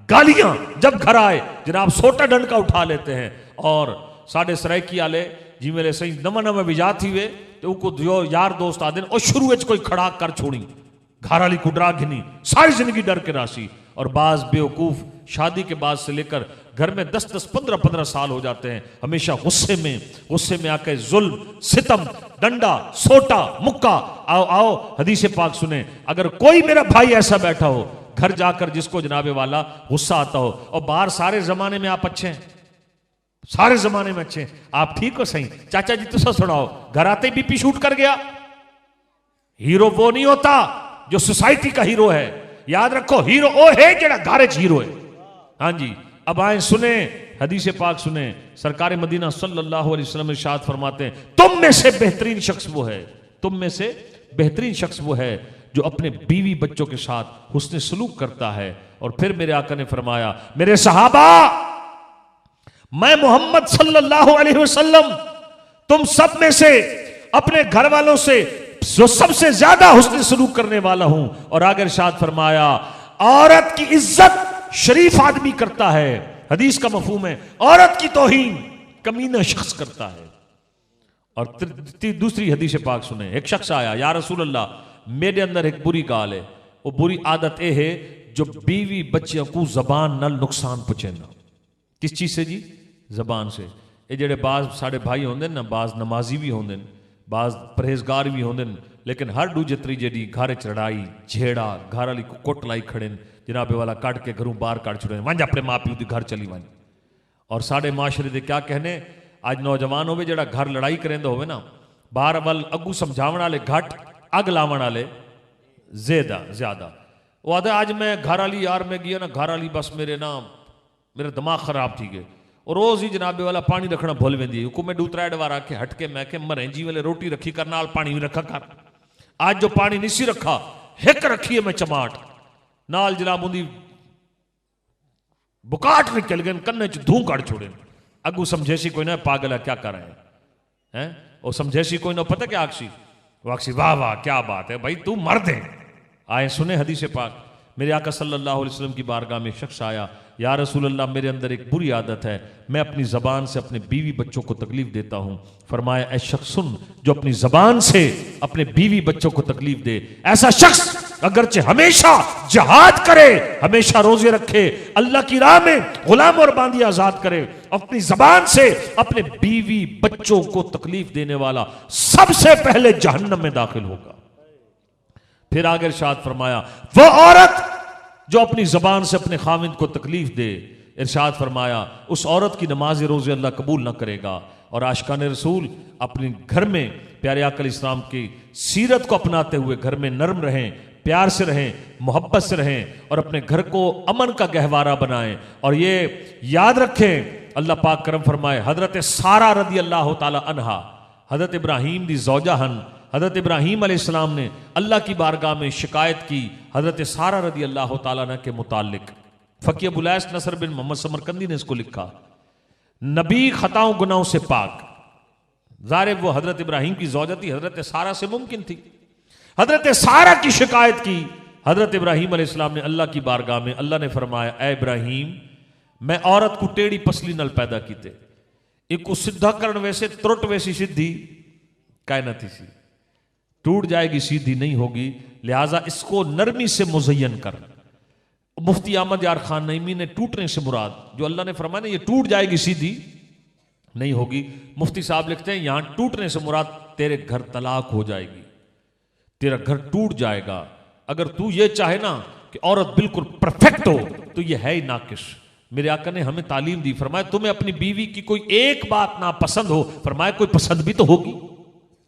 गालियां, जब घर आए जनाब सोटा डंड का उठा लेते हैं। और साढ़े सरायकी आले जी मेरे सही नवा विजा थी वे तो जो यार दोस्त आदे और शुरू कोई खड़ा कर छोड़ी, घर वाली को डरा घिनी, सारी जिंदगी डर के राशि। और बाज बेवकूफ शादी के बाद से लेकर घर में 10-10, 15-15 साल हो जाते हैं, हमेशा गुस्से में आकर जुल्म, सितम, डंडा, सोटा, मुक्का। आओ हदीस पाक सुने। अगर कोई मेरा भाई ऐसा बैठा हो घर जाकर जिसको जनाबे वाला गुस्सा आता हो, और बाहर सारे जमाने में आप अच्छे हैं, सारे जमाने में अच्छे हैं, आप ठीक हो सही, चाचा जी तुसा सुनाओ, घर आते ही बीपी शूट कर गया। हीरो वो नहीं होता जो सोसाइटी का हीरो है, याद रखो हीरो वो है जेड़ा घर च हीरो है। हाँ जी, अब आए सुने हदीस पाक सुने। सरकार मदीना सल्लल्लाहु अलैहि वसल्लम इरशाद फरमाते हैं, तुम में से बेहतरीन शख्स वो है, तुम में से बेहतरीन शख्स वो है जो अपने बीवी बच्चों के साथ हुस्न सलूक करता है। और फिर मेरे आका ने फरमाया, मेरे सहाबा, मैं मोहम्मद सल्लल्लाहु अलैहि वसल्लम तुम सब में से अपने घर वालों से जो सबसे ज्यादा हुस्न सलूक करने वाला हूं। और आगे इरशाद फरमाया, औरत की इज्जत शरीफ आदमी करता है। हदीस का मफहूम है औरत की तौहीन कमीना शख्स करता है। और दूसरी हदीस पाक सुने, एक शख्स आया, या रसूल अल्लाह मेरे अंदर एक बुरी गाल है, वो बुरी आदत ये है जो बीवी बच्चियों को जबान नाल नुकसान पहुंचेना। किस चीज से जी? जबान से। ये जेड़े बाज साढ़े भाई होंगे ना, बाज नमाजी भी होंगे, बाज परहेजगार भी होंगे, लेकिन हर दूजे त्रीजे दी घर च लड़ाई झेड़ा, घर वाली को कुट लाई खड़े, जनाबे वाला कट के घरों बाहर कट छुड़े, वंज अपने माँ प्यो की घर चली वन। और साढ़े माशरे दे क्या कहने, आज नौजवान होवे जेड़ा घर लड़ाई करेंदा होवे ना, बाहर वाल अगू समझावन वाले घट, अग लावन वाले ज्यादा। वो आदे आज मैं घर वाली यार में गया ना, घर वाली बस मेरा दिमाग खराब थी गए, और रोज ही जनाबे वाला पानी रखना भूल वेंदी है। मैं 2-3 बार आके हट के मैं के मरे जी वाले रोटी रखी कर नाल पानी भी रखा कर। आज जो पानी नहीं सी रखा, हिक रखी है मैं चमाट नाल जनाब उंदी बुकाट निकल गए, कन्ने च धूं काट छोड़े। अगू समझेसी कोई ना, पागल है क्या कर रहे हैं? वो समझेसी कोई ना, पता क्या आखसी? वो आखसी वाह वाह क्या बात है भाई, तू मर्द है। आए सुने हदीस पाक, मेरे आका सल्लल्लाहु अलैहि वसल्लम की बारगाह में शख्स आया, या रसूल अल्लाह मेरे अंदर एक बुरी आदत है, मैं अपनी ज़बान से अपने बीवी बच्चों को तकलीफ देता हूं। फरमाया, ऐ शख्स सुन, जो अपनी ज़बान से अपने बीवी बच्चों को तकलीफ दे, ऐसा शख्स अगरचे हमेशा जहाद करे, हमेशा रोजे रखे, अल्लाह की राह में गुलाम और बांदी आजाद करे, अपनी ज़बान से अपने बीवी बच्चों को तकलीफ देने वाला सबसे पहले जहन्नम में दाखिल होगा। फिर आगे इरशाद फरमाया, वो औरत जो अपनी जबान से अपने खामिद को तकलीफ दे, इरशाद फरमाया उस औरत की नमाज रोज़े अल्लाह कबूल ना करेगा। और आशिकान रसूल अपने घर में प्यारे आका इस्लाम की सीरत को अपनाते हुए घर में नरम रहें, प्यार से रहें, मोहब्बत से रहें, और अपने घर को अमन का गहवारा बनाएं। और ये याद रखें, अल्लाह पाक करम फरमाए, हजरत सारा रदी अल्लाह ताला अन्हा, हजरत इब्राहिम दी ज़ौजा हन, हज़रत इब्राहीम अलैहिस्सलाम ने अल्लाह की बारगाह में शिकायत की हज़रत सारा रदी अल्लाह तआला अन्हा के मुतालिक। फ़की अबुलैस नसर बिन मोहम्मद समरकंदी ने इसको लिखा, नबी खताओं गुनाहों से पाक। ज़ाहिर वो हज़रत इब्राहीम की ज़ौजा थी, हज़रत सारा से मुमकिन थी। हज़रत सारा की शिकायत की हज़रत इब्राहीम अलैहिस्सलाम ने अल्लाह की बारगाह में। अल्लाह ने फरमाया, ए इब्राहीम, मैं औरत को टेढ़ी पसली नल पैदा कीते, एक सिद्धा करण वैसे त्रुट वैसी सिद्धि कायनाती सी, टूट जाएगी सीधी नहीं होगी, लिहाजा इसको नरमी से मुज़य्यन कर। मुफ्ती अहमद यार खान नईमी ने टूटने से मुराद, जो अल्लाह ने फरमाया ना ये टूट जाएगी सीधी नहीं होगी, मुफ्ती साहब लिखते हैं यहां टूटने से मुराद तेरे घर तलाक हो जाएगी, तेरा घर टूट जाएगा। अगर तू ये चाहे ना कि औरत बिल्कुल परफेक्ट हो तो ये है ही नाकिस। मेरे आका ने हमें तालीम दी, फरमाया तुम्हें अपनी बीवी की कोई एक बात ना पसंद हो, फरमाया कोई पसंद भी तो होगी,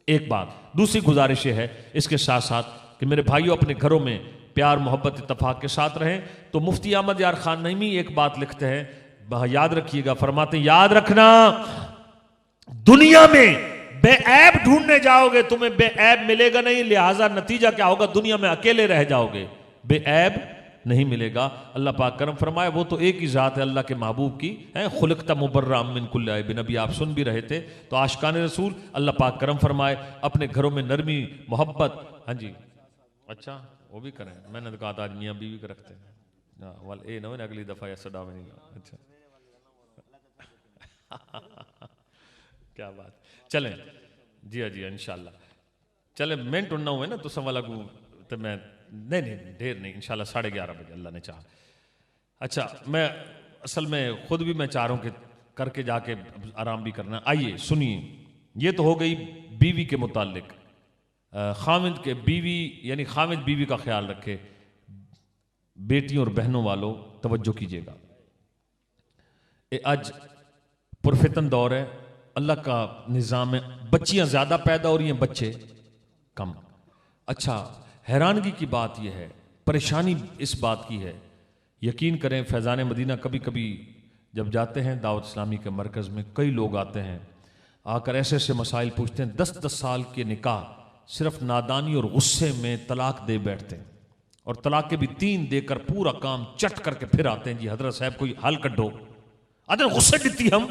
एक बात। दूसरी गुजारिश है इसके साथ साथ कि मेरे भाइयों अपने घरों में प्यार मोहब्बत इत्तफाक के साथ रहें। तो मुफ्ती अहमद यार खान नईमी एक बात लिखते हैं, याद रखिएगा, फरमाते याद रखना दुनिया में बेऐब ढूंढने जाओगे तुम्हें बेऐब मिलेगा नहीं, लिहाजा नतीजा क्या होगा, दुनिया में अकेले रह जाओगे, बेऐब नहीं मिलेगा। अल्लाह पाक करम फरमाए, वो तो एक ही ज़ात है अल्लाह के महबूब की है, खुलिक़्ता मुबर्रअम मिन कुल्लि ऐब। नबी आप सुन भी रहे थे तो आशिकान रसूल अल्लाह पाक करम फरमाए अपने घरों में नरमी मोहब्बत। हाँ जी, अच्छा वो भी करें, मैंने तो कहा था आज मियाँ बीवी को रखते हैं वाल ए ना अगली दफ़ा या सदा में नहीं। अच्छा क्या बात, चलें जी हाँ जी इंशाल्लाह चले। मैं टुनना हुआ है ना तो सवाल तो मैं नहीं ढेर नहीं, इंशाल्लाह 11:30 बजे अल्लाह ने चाहा। अच्छा मैं असल में खुद भी मैं चाह रहा हूँ कि करके जाके आराम भी करना। आइए सुनिए, ये तो हो गई बीवी के मुतालिक। खामिद के बीवी यानी खामिद बीवी का ख्याल रखे। बेटियों और बहनों वालों तवज्जो कीजिएगा, आज पुरफितन दौर है, अल्लाह का निज़ाम है, बच्चियां ज्यादा पैदा हो रही हैं, बच्चे कम। अच्छा हैरानगी की बात यह है, परेशानी इस बात की है, यकीन करें फैज़ान मदीना कभी कभी जब जाते हैं दावत इस्लामी के मरकज़ में, कई लोग आते हैं आकर ऐसे ऐसे मसाइल पूछते हैं। 10-10 साल के निकाह सिर्फ नादानी और गुस्से में तलाक दे बैठते हैं, और तलाक के भी 3 देकर पूरा काम चट करके फिर आते हैं, जी हजरत साहब कोई हल कड्ढो। अदर गुस्से दिती हम,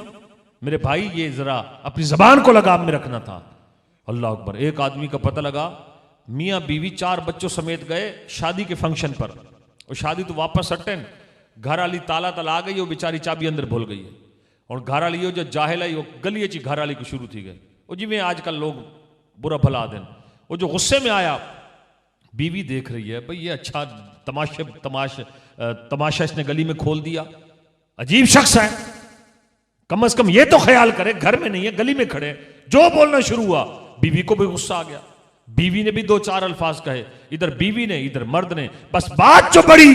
मेरे भाई ये जरा अपनी जबान को लगाम में रखना था। अल्लाह अकबर। एक आदमी का पता लगा, मियाँ बीवी 4 बच्चों समेत गए शादी के फंक्शन पर, और शादी तो वापस अटेंड, घर वाली ताला तला गई, वो बेचारी चाबी अंदर भूल गई है, और घर वाली जो जाहिल है वो गली ची घर वाली को शुरू थी गई। और जिमें आजकल लोग बुरा भला दें, वो जो गुस्से में आया, बीवी देख रही है भाई ये अच्छा तमाशा इसने गली में खोल दिया, अजीब शख्स है, कम से कम ये तो ख्याल करे घर में नहीं है गली में खड़े। जो बोलना शुरू हुआ बीवी को भी गुस्सा आ गया, बीवी ने भी 2-4 अल्फाज कहे, इधर बीवी ने इधर मर्द ने। बस बात जो बड़ी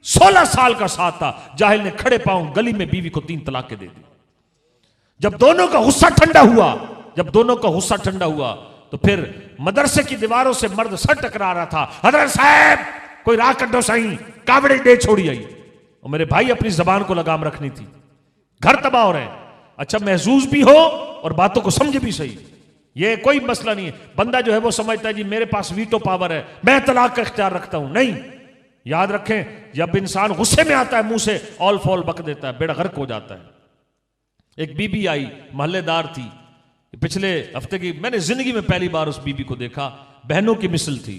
16 साल का साथ था, जाहिल ने खड़े पांव गली में बीवी को 3 तलाक दे दी। जब दोनों का गुस्सा ठंडा हुआ तो फिर मदरसे की दीवारों से मर्द सर टकरा रहा था, हजरत साहब कोई राह कड्डो सही, कावड़े दे छोड़ी आई। और मेरे भाई अपनी जबान को लगाम रखनी थी, घर तबाह हो रहे हैं। अच्छा महसूस भी हो और बातों को समझ भी सही, ये कोई मसला नहीं है। बंदा जो है वो समझता है जी मेरे पास वीटो पावर है, मैं तलाक का इख्तियार रखता हूं। नहीं, याद रखें जब इंसान गुस्से में आता है मुंह से ऑल फॉल बक देता है, बेड़ा गर्क हो जाता है। एक बीबी आई, मोहल्लेदार थी, पिछले हफ्ते की, मैंने जिंदगी में पहली बार उस बीबी को देखा, बहनों की मिसल थी।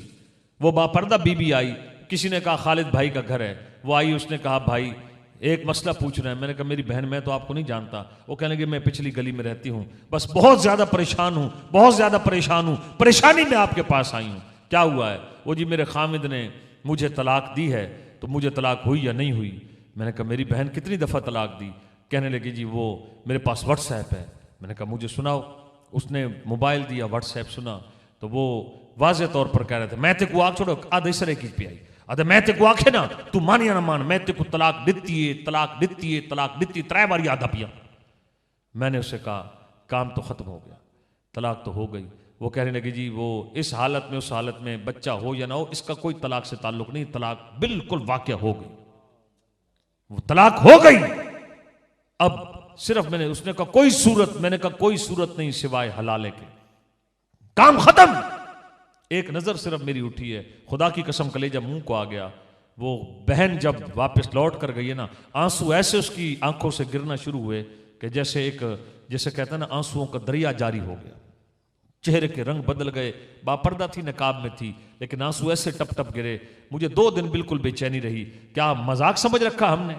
वो बापर्दा बीबी आई, किसी ने कहा खालिद भाई का घर है, वो आई, उसने कहा भाई एक मसला पूछ रहे हैं। मैंने कहा मेरी बहन मैं तो आपको नहीं जानता। वो कहने लगे मैं पिछली गली में रहती हूँ, बस बहुत ज्यादा परेशान हूँ, परेशानी में आपके पास आई हूँ। क्या हुआ है? वो जी मेरे खामिद ने मुझे तलाक दी है, तो मुझे तलाक हुई या नहीं हुई? मैंने कहा मेरी बहन कितनी दफ़ा तलाक दी? कहने लगी जी वो मेरे पास व्हाट्सएप है। मैंने कहा मुझे सुनाओ। उसने मोबाइल दिया, व्हाट्सएप सुना, तो वो वाज़े तौर पर कह रहे थे मैं तेको आख छोड़ो आधे सरे की पियाई, अरे मैं तेको आखे ना तू मान या ना मान, मैं तेको तलाक दिती है 3 बार आधा पिया। मैंने उससे कहा काम तो ख़त्म हो गया, तलाक तो हो गई। वो कहने लगी जी वो इस हालत में उस हालत में बच्चा हो या ना हो इसका कोई तलाक से ताल्लुक नहीं, तलाक बिल्कुल वाक़या हो गई, वो तलाक हो गई। अब सिर्फ मैंने, उसने कहा कोई सूरत, मैंने कहा कोई सूरत नहीं सिवाय हलाले के, काम खत्म। एक नजर सिर्फ मेरी उठी है, खुदा की कसम कलेजा मुंह को आ गया। वो बहन जब वापस लौट कर गई है ना, आंसू ऐसे उसकी आंखों से गिरना शुरू हुए कि जैसे कहते हैं ना, आंसुओं का दरिया जारी हो गया। चेहरे के रंग बदल गए, बापर्दा थी, नकाब में थी, लेकिन आंसू ऐसे टप टप गिरे। मुझे 2 दिन बिल्कुल बेचैनी रही। क्या मजाक समझ रखा हमने?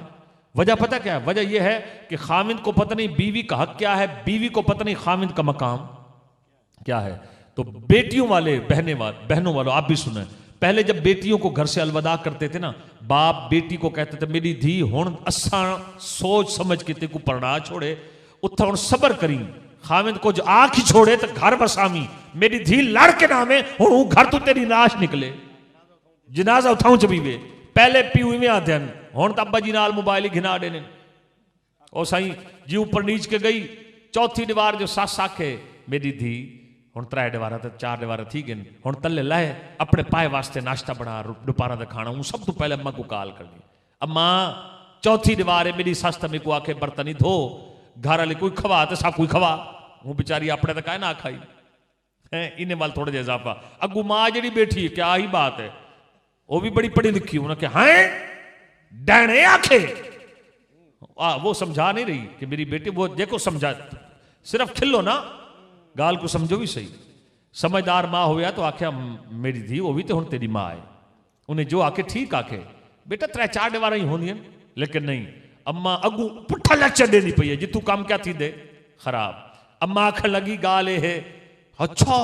वजह पता क्या है? वजह यह है कि खामिद को पता नहीं बीवी का हक क्या है, बीवी को पता नहीं खामिद का मकाम क्या है। तो बेटियों वाले बहनों वालों, आप भी सुने, पहले जब बेटियों को घर से अलविदा करते थे ना, बाप बेटी को कहते थे मेरी धी हुण असा सोच समझ के तेको परना छोड़े, उत्थे हुण सबर करी, खामिद को जो आंख ही छोड़े तो घर बसामी, मेरी धी लड़ के नामे हुण घर तो तेरी नाश निकले, जनाजा उठाऊं च भी वे। पहले पीऊ में आते हैं, हुण तो अब्बा जी नाल मोबाइल ही घिना देने। ओ साईं जी ऊपर नीच के गई, चौथी दीवार जो सस आखे मेरी धी हुण 3 दीवार तो 4 दीवार थी गए, हुण तले लाए अपने पाए वास्ते नाश्ता बना, दोपहर का खाना। हूँ सब तो पहले अम्मा को कॉल कर ली, अम्मा चौथी दीवार है, मेरी सस तो मेरे को आके बर्तन ही धो, घर वाले कोई खवा तो सब कोई खवा, हूँ बेचारी अपने तो कहे ना खाई है। इन्हें वाल थोड़ा जहा इजाफा। अगू माँ जी बैठी है, क्या ही बात है, वो भी बड़ी पढ़ी लिखी, उन्होंने कहा हैं डैने आखे। वो समझा नहीं रही कि मेरी बेटी, वो देखो समझा, सिर्फ खिलो ना, गाल को समझो भी सही। समझदार माँ हो गया तो आख्या मेरी धी वो भी तो हूँ तेरी माँ है, उन्हें जो आके ठीक आखे बेटा 3-4 दीवार ही होनी, लेकिन नहीं, अम्मा अगू पुट्ठा लेक्चर देनी पई है, जी तू काम क्या थी दे खराब। अम्मा आखन लगी गाल है, अच्छा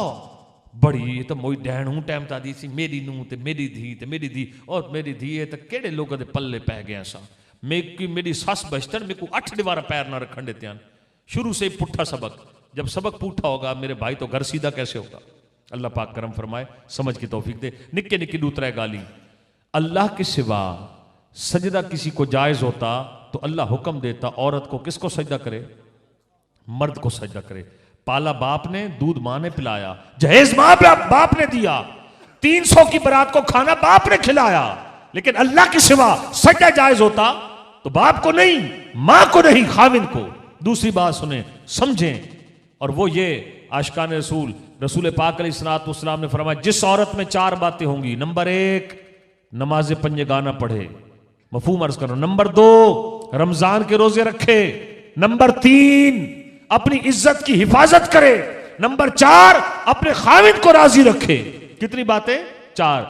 बड़ी ये तो मोई डैन हूं टाइम ता दी सी, मेरी नूं ते मेरी धी और मेरी धी है तो केड़े लोगों दे पल्ले पै गया सा। मेरी सस बचतन मेरे को 8 दीवार पैर ना रखन देते हैं। शुरू से ही पुट्ठा सबक, जब सबक पुट्ठा होगा मेरे भाई तो घर सीधा कैसे होगा। अल्लाह पाक करम फरमाए, समझ की तौफीक दे। निक्के निक्के दूतरा गाली, अल्लाह के सिवा सजदा किसी को जायज होता तो अल्लाह हुक्म देता औरत को किसको सजदा करे, मर्द को सजदा करे। पाला बाप ने, दूध मां ने पिलाया, जहेज मां बाप ने दिया, 300 की बारात को खाना बाप ने खिलाया, लेकिन अल्लाह के सिवा सजदा जायज होता तो बाप को नहीं, मां को नहीं, खाविंद को। दूसरी बात सुने, समझें, और वो ये आशिकान रसूल पाक अलैहिस्सलाम ने फरमाया जिस औरत में 4 बातें होंगी, नंबर 1 नमाज पंजगाना पढ़े, मफहूम अर्ज करो, नंबर 2 रमजान के रोजे रखे, नंबर 3 अपनी इज्जत की हिफाजत करे, नंबर 4 अपने खाविंद को राजी रखे। कितनी बातें? 4,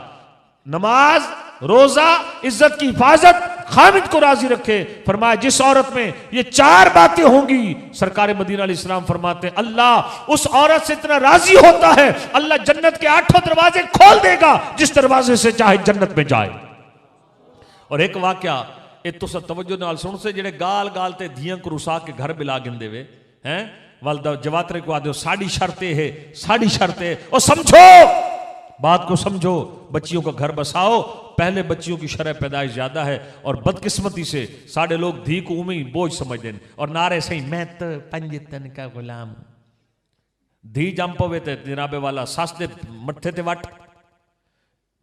नमाज, रोजा, इज्जत की हिफाजत, खामिद को राजी रखे। फरमाया जिस औरत में ये 4 बातें होंगी, सरकार मदीना अलैहिस्सलाम फरमाते हैं अल्लाह उस औरत से इतना राजी होता है, अल्लाह जन्नत के 8 दरवाजे खोल देगा, जिस दरवाजे से चाहे जन्नत में जाए। और एक वाकया तो सब तवज्जो नाल सुन से, जेड़े गाल गाल ते धियां को रुसा के घर बिला गिंदे वे हैं, वाल जवातरे को आदे साड़ी शर्तें है, साड़ी शर्तें। और समझो, बात को समझो, बच्चियों का घर बसाओ, पहले बच्चियों की शरह पैदाइश ज्यादा है, और बदकिस्मती से साढ़े लोग धी को उमें बोझ समझ दें, और नारे सही मैं तो पंजतन का गुलाम। धी जम पवे ते जनाबे वाला सास दे मत्थे ते वट।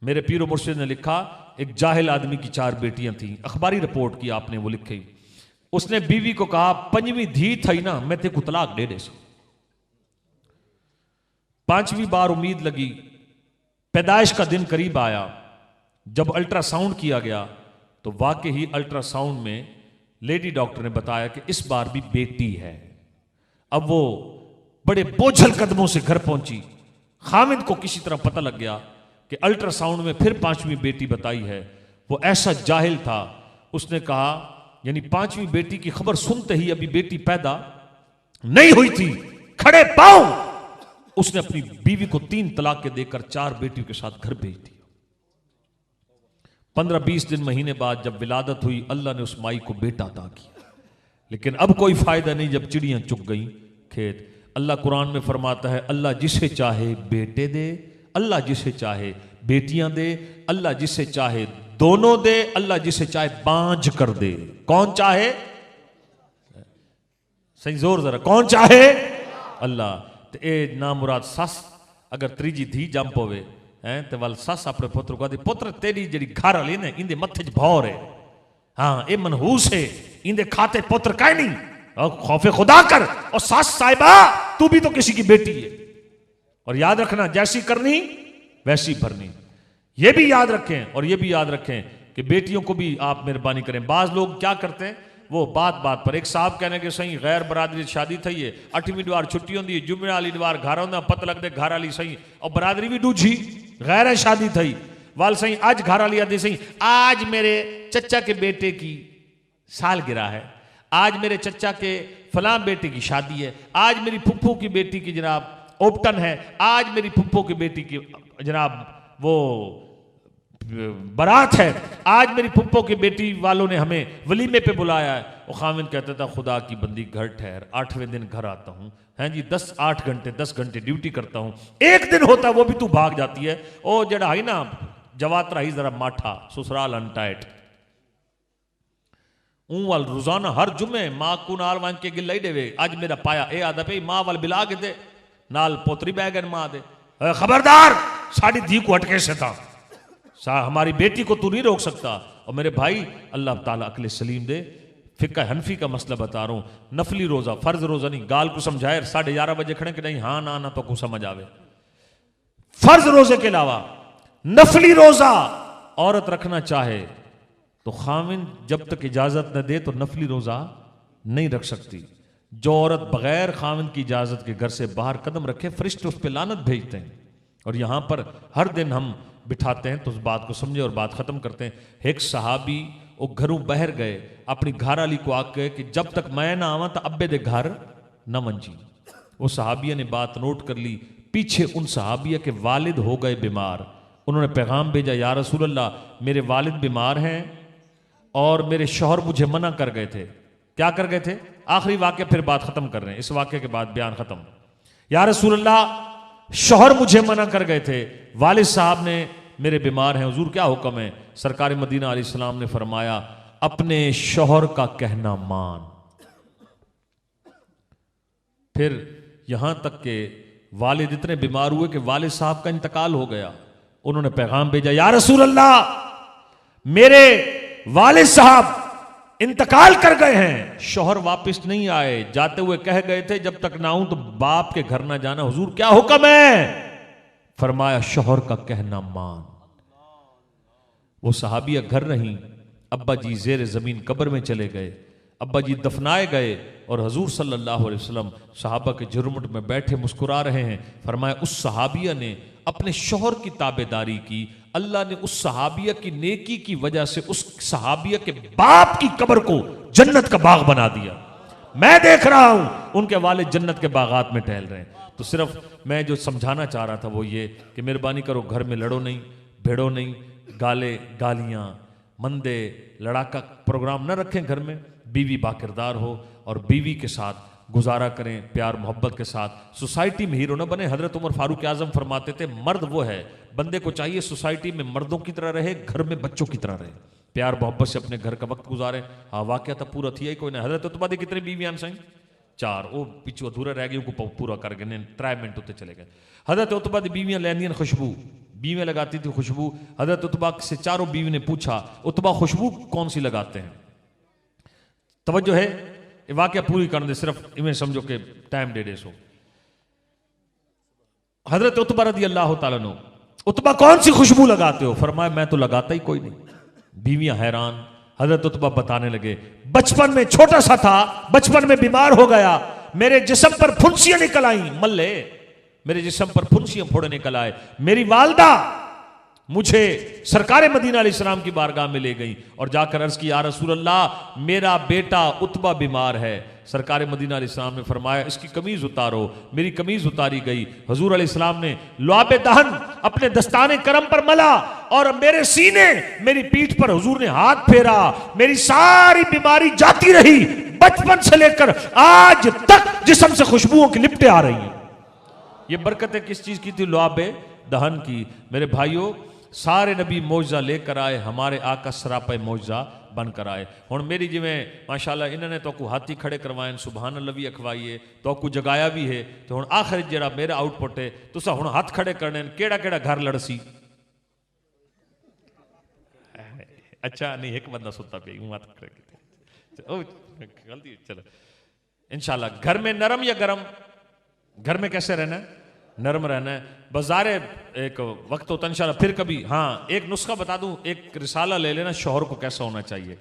मेरे पीरो मुर्शिद ने लिखा, एक जाहिल आदमी की 4 बेटियां थी, अखबारी रिपोर्ट की आपने, वो लिखी, उसने बीवी को कहा 5वीं धी थी ना मैं तेको तलाक दे 5वीं बार उम्मीद लगी, पैदाइश का दिन करीब आया, जब अल्ट्रासाउंड किया गया तो वाकई ही अल्ट्रासाउंड में लेडी डॉक्टर ने बताया कि इस बार भी बेटी है। अब वो बड़े बोझल कदमों से घर पहुंची, खामिद को किसी तरह पता लग गया कि अल्ट्रासाउंड में फिर 5वीं बेटी बताई है। वो ऐसा जाहिल था, उसने कहा, यानी 5वीं बेटी की खबर सुनते ही अभी बेटी पैदा नहीं हुई थी, खड़े पांव उसने अपनी बीवी को 3 तलाक के देकर 4 बेटियों के साथ घर भेज दिया। 15-20 दिन महीने बाद जब विलादत हुई, अल्लाह ने उस माई को बेटा अता किया। लेकिन अब कोई फायदा नहीं जब चिड़ियां चुग गई खेत। अल्लाह कुरान में फरमाता है, अल्लाह जिसे चाहे बेटे दे, अल्लाह जिसे चाहे बेटियां दे, अल्लाह जिसे चाहे दोनों दे, अल्लाह जिसे चाहे बांझ कर दे। कौन चाहे? सही जोर जरा, कौन चाहे? अल्लाह। तो ए ना मुराद सस अगर 3जी धी जम पवे हैं तो वाल सस अपने पुत्र को आदि, पुत्र तेरी जी घर वाली ने इंदे मत्थे च भौर है, हाँ ये मनहूस है, इंदे खाते पुत्र कह नहीं, और खौफे खुदा कर। और सस साहिबा तू भी तो किसी की बेटी है, और याद रखना, जैसी करनी वैसी भरनी। ये भी याद रखें और ये भी याद रखें कि बेटियों को भी आप मेहरबानी करें। बाज लोग क्या करते हैं, वो बात बात पर एक साहब कहने के सही गैर बरादरी शादी थी है, 8वीं द्वार छुट्टी होंगी, जुम्मे वाली द्वार घर होंगे, पता लगते घर वाली सही और बरादरी भी दूझी गैर है शादी थी वाल सही। आज घर वाली आदि सही, आज मेरे चचा के बेटे की सालगिरह है, आज मेरे चचा के फलां बेटे की शादी है, आज मेरी फुफ्फू की बेटी की जनाब ओपटन है, आज मेरी फुफ्फू की बेटी की जनाब वो बारात है, आज मेरी फुप्पो की बेटी वालों ने हमें वलीमे पे बुलाया है। वो खामिन कहता था खुदा की बंदी घर ठहर, 8वें दिन घर आता हूँ, हैं जी 8 घंटे ड्यूटी करता हूँ, एक दिन होता है वो भी तू भाग जाती है। ओ जड़ा है ना जवात रही जरा माठा ससुराल अनटाइट वाल रोजाना हर जुमे मां को नाल वांग के गिल देवे, आज मेरा पाया ए आदा पे मां वाल बिला के दे नाल पोतरी बैगन मां दे, खबरदार साड़ी धी को हटके से था, हमारी बेटी को तू नहीं रोक सकता। और मेरे भाई अल्लाह ताला अक्ल सलीम दे, फिक्का हनफी का मसला बता रहा हूं, नफली रोजा फर्ज रोजा नहीं, गाल को समझाए 11:30 बजे खड़े कि नहीं हाँ ना तो को समझ आवे। फर्ज रोजे के अलावा नफली रोजा औरत रखना चाहे तो खामिन जब तक इजाजत न दे तो नफली रोजा नहीं रख सकती। जो औरत बगैर खामिन की इजाजत के घर से बाहर कदम रखे फरिश्ते उस पर लानत भेजते हैं। और यहां पर हर दिन हम बिठाते हैं तो उस बात को समझे और बात खत्म करते हैं। एक सहाबी वो घरों बहर गए, अपनी घर वाली को आके कि जब तक मैं ना आवा तो अब्बे दे घर न मंजी। वो सहाबिया ने बात नोट कर ली, पीछे उन सहाबिया के वालिद हो गए बीमार, उन्होंने पैगाम भेजा या रसूल अल्लाह मेरे वालिद बीमार हैं और मेरे शौहर मुझे मना कर गए थे। क्या कर गए थे? आखिरी वाक्य फिर बात खत्म कर रहे हैं, इस वाक्य के बाद बयान खत्म। या रसूल अल्लाह शौहर मुझे मना कर गए थे, वालिद साहब ने मेरे बीमार हैं, हुजूर क्या हुक्म है? सरकार मदीना अलैहिस्सलाम ने फरमाया अपने शौहर का कहना मान। फिर यहां तक के वालिद इतने बीमार हुए कि वालिद साहब का इंतकाल हो गया। उन्होंने पैगाम भेजा या रसूल अल्लाह मेरे वालिद साहब इंतकाल कर गए हैं, शौहर वापस नहीं आए, जाते हुए कह गए थे जब तक ना आऊं तो बाप के घर ना जाना, हुजूर क्या हुक्म है? फरमाया शौहर का कहना मान। वो सहाबिया घर रही, अब्बा जी जेर जमीन कब्र में चले गए, अब्बा जी दफनाए गए और हुजूर सल्लल्लाहु अलैहि वसल्लम सहाबा के जुर्मुट में बैठे मुस्कुरा रहे हैं। फरमाया उस सहाबिया ने अपने शौहर की ताबेदारी की, अल्लाह ने उस सहाबिया की नेकी की वजह से उस सहाबिया के बाप की कब्र को जन्नत का बाग बना दिया। मैं देख रहा हूं उनके वालिद जन्नत के बागात में टहल रहे हैं। तो सिर्फ मैं जो समझाना चाह रहा था वो ये कि मेहरबानी करो घर में लड़ो नहीं, भिड़ो नहीं, गाले गालियां मंदे लड़ाका प्रोग्राम न रखें घर में। बीवी बाकिरदार हो और बीवी के साथ गुजारा करें प्यार मोहब्बत के साथ। सोसाइटी में हीरो न बने। हजरत उमर फारूक आजम फरमाते थे मर्द वो है, बंदे को चाहिए सोसाइटी में मर्दों की तरह रहे, घर में बच्चों की तरह रहे, प्यार मोहब्बत से अपने घर का वक्त गुजारे। हाँ वाकया तो पूरा थी ही कोई ना। हजरत उत्बा दी कितनी बीवियां सही? 4। वो पिछू अधूरा रह गई, उनको पूरा कर गए, 3 मिनट उत्ते चले गए। हजरत उत्बा दी बीवियां लैंदियां खुशबू, बीवियां लगाती थी खुशबू। हजरत उत्बा से चारों बीवी ने पूछा उत्बा खुशबू कौन सी लगाते हैं? तवज्जो है, वाकया पूरी कर दे, सिर्फ इन्हें समझो कि टाइम दे सो। हजरत उत्बा रदी अल्लाह तआला अन्हु, उत्बा कौन सी खुशबू लगाते हो? फरमाया मैं तो लगाता ही कोई नहीं। बीवियां हैरान। हजरत उत्बा बताने लगे बचपन में छोटा सा था, बचपन में बीमार हो गया, मेरे जिस्म पर फुंसियां निकल आई, मल्ले मेरे जिस्म पर फुंसियां फोड़े निकल आए। मेरी वालदा मुझे सरकार मदीना अलैहिस्सलाम की बारगाह में ले गई और जाकर अर्ज की या रसूल अल्लाह मेरा बेटा उत्बा बीमार है। सरकार मदीना अलैहिस्सलाम ने फरमाया इसकी कमीज उतारो। मेरी कमीज उतारी गई। हुजूर अलैहिस्सलाम ने लुआबे दहन अपने दस्ताने करम पर मला और मेरे सीने मेरी पीठ पर हुजूर ने हाथ फेरा। मेरी सारी बीमारी जाती रही, बचपन से लेकर आज तक जिस्म से खुशबुओं की लिपटें आ रही हैं। ये बरकतें किस चीज की थी? लुआबे दहन की। मेरे भाइयों सारे नबी मौजा लेकर आए, हमारे आका सरापे मौजा बनकर आए। हुण मेरी जिवें माशाअल्लाह इन्होंने तो को हाथी खड़े करवाए, सुभान अल्लाह भी अखवाइए, तो को जगाया भी है। तो हुण आखिर जेड़ा मेरा आउटपुट है तुसा हुण हाथ खड़े करने केड़ा केड़ा घर लड़सी। अच्छा नहीं एक बंदा सुता पे हाथ खड़े गलती। चलो इंशाल्लाह घर में नरम या गरम? घर में कैसे रहना है? नरम रहना है। बाजार एक वक्त होता है इंशाल्लाह फिर कभी। हाँ, एक नुस्खा बता दूं, एक रिसाला ले लेना शौहर को कैसा होना चाहिए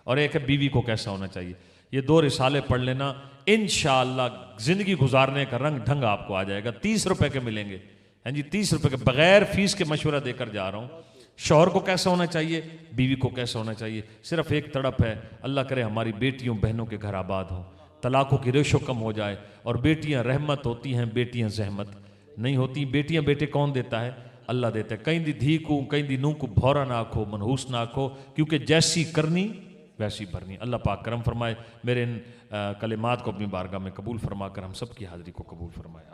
और एक है बीवी को कैसा होना चाहिए। ये 2 रिसाले पढ़ लेना, इंशाअल्लाह जिंदगी गुजारने का रंग ढंग आपको आ जाएगा। 30 रुपए के मिलेंगे, हाँ जी, 30 रुपए के, बगैर फीस के मशवरा देकर जा रहा हूँ। शौहर को कैसा होना चाहिए, बीवी को कैसा होना चाहिए। सिर्फ एक तड़प है, अल्लाह करे हमारी बेटियों बहनों के घर आबाद हो, तलाकों की रेशो कम हो जाए। और बेटियां रहमत होती हैं, बेटियां जहमत नहीं होती। बेटियां बेटे कौन देता है? अल्लाह देता है। कहीं दी धी को, कहीं दी नूह को भौरा ना आखो, मनहूस ना आखो, क्योंकि जैसी करनी वैसी भरनी। अल्लाह पाक करम फरमाए, मेरे इन कलिमात को अपनी बारगाह में कबूल फरमा कर हम सब की हाजिरी को कबूल फरमाए।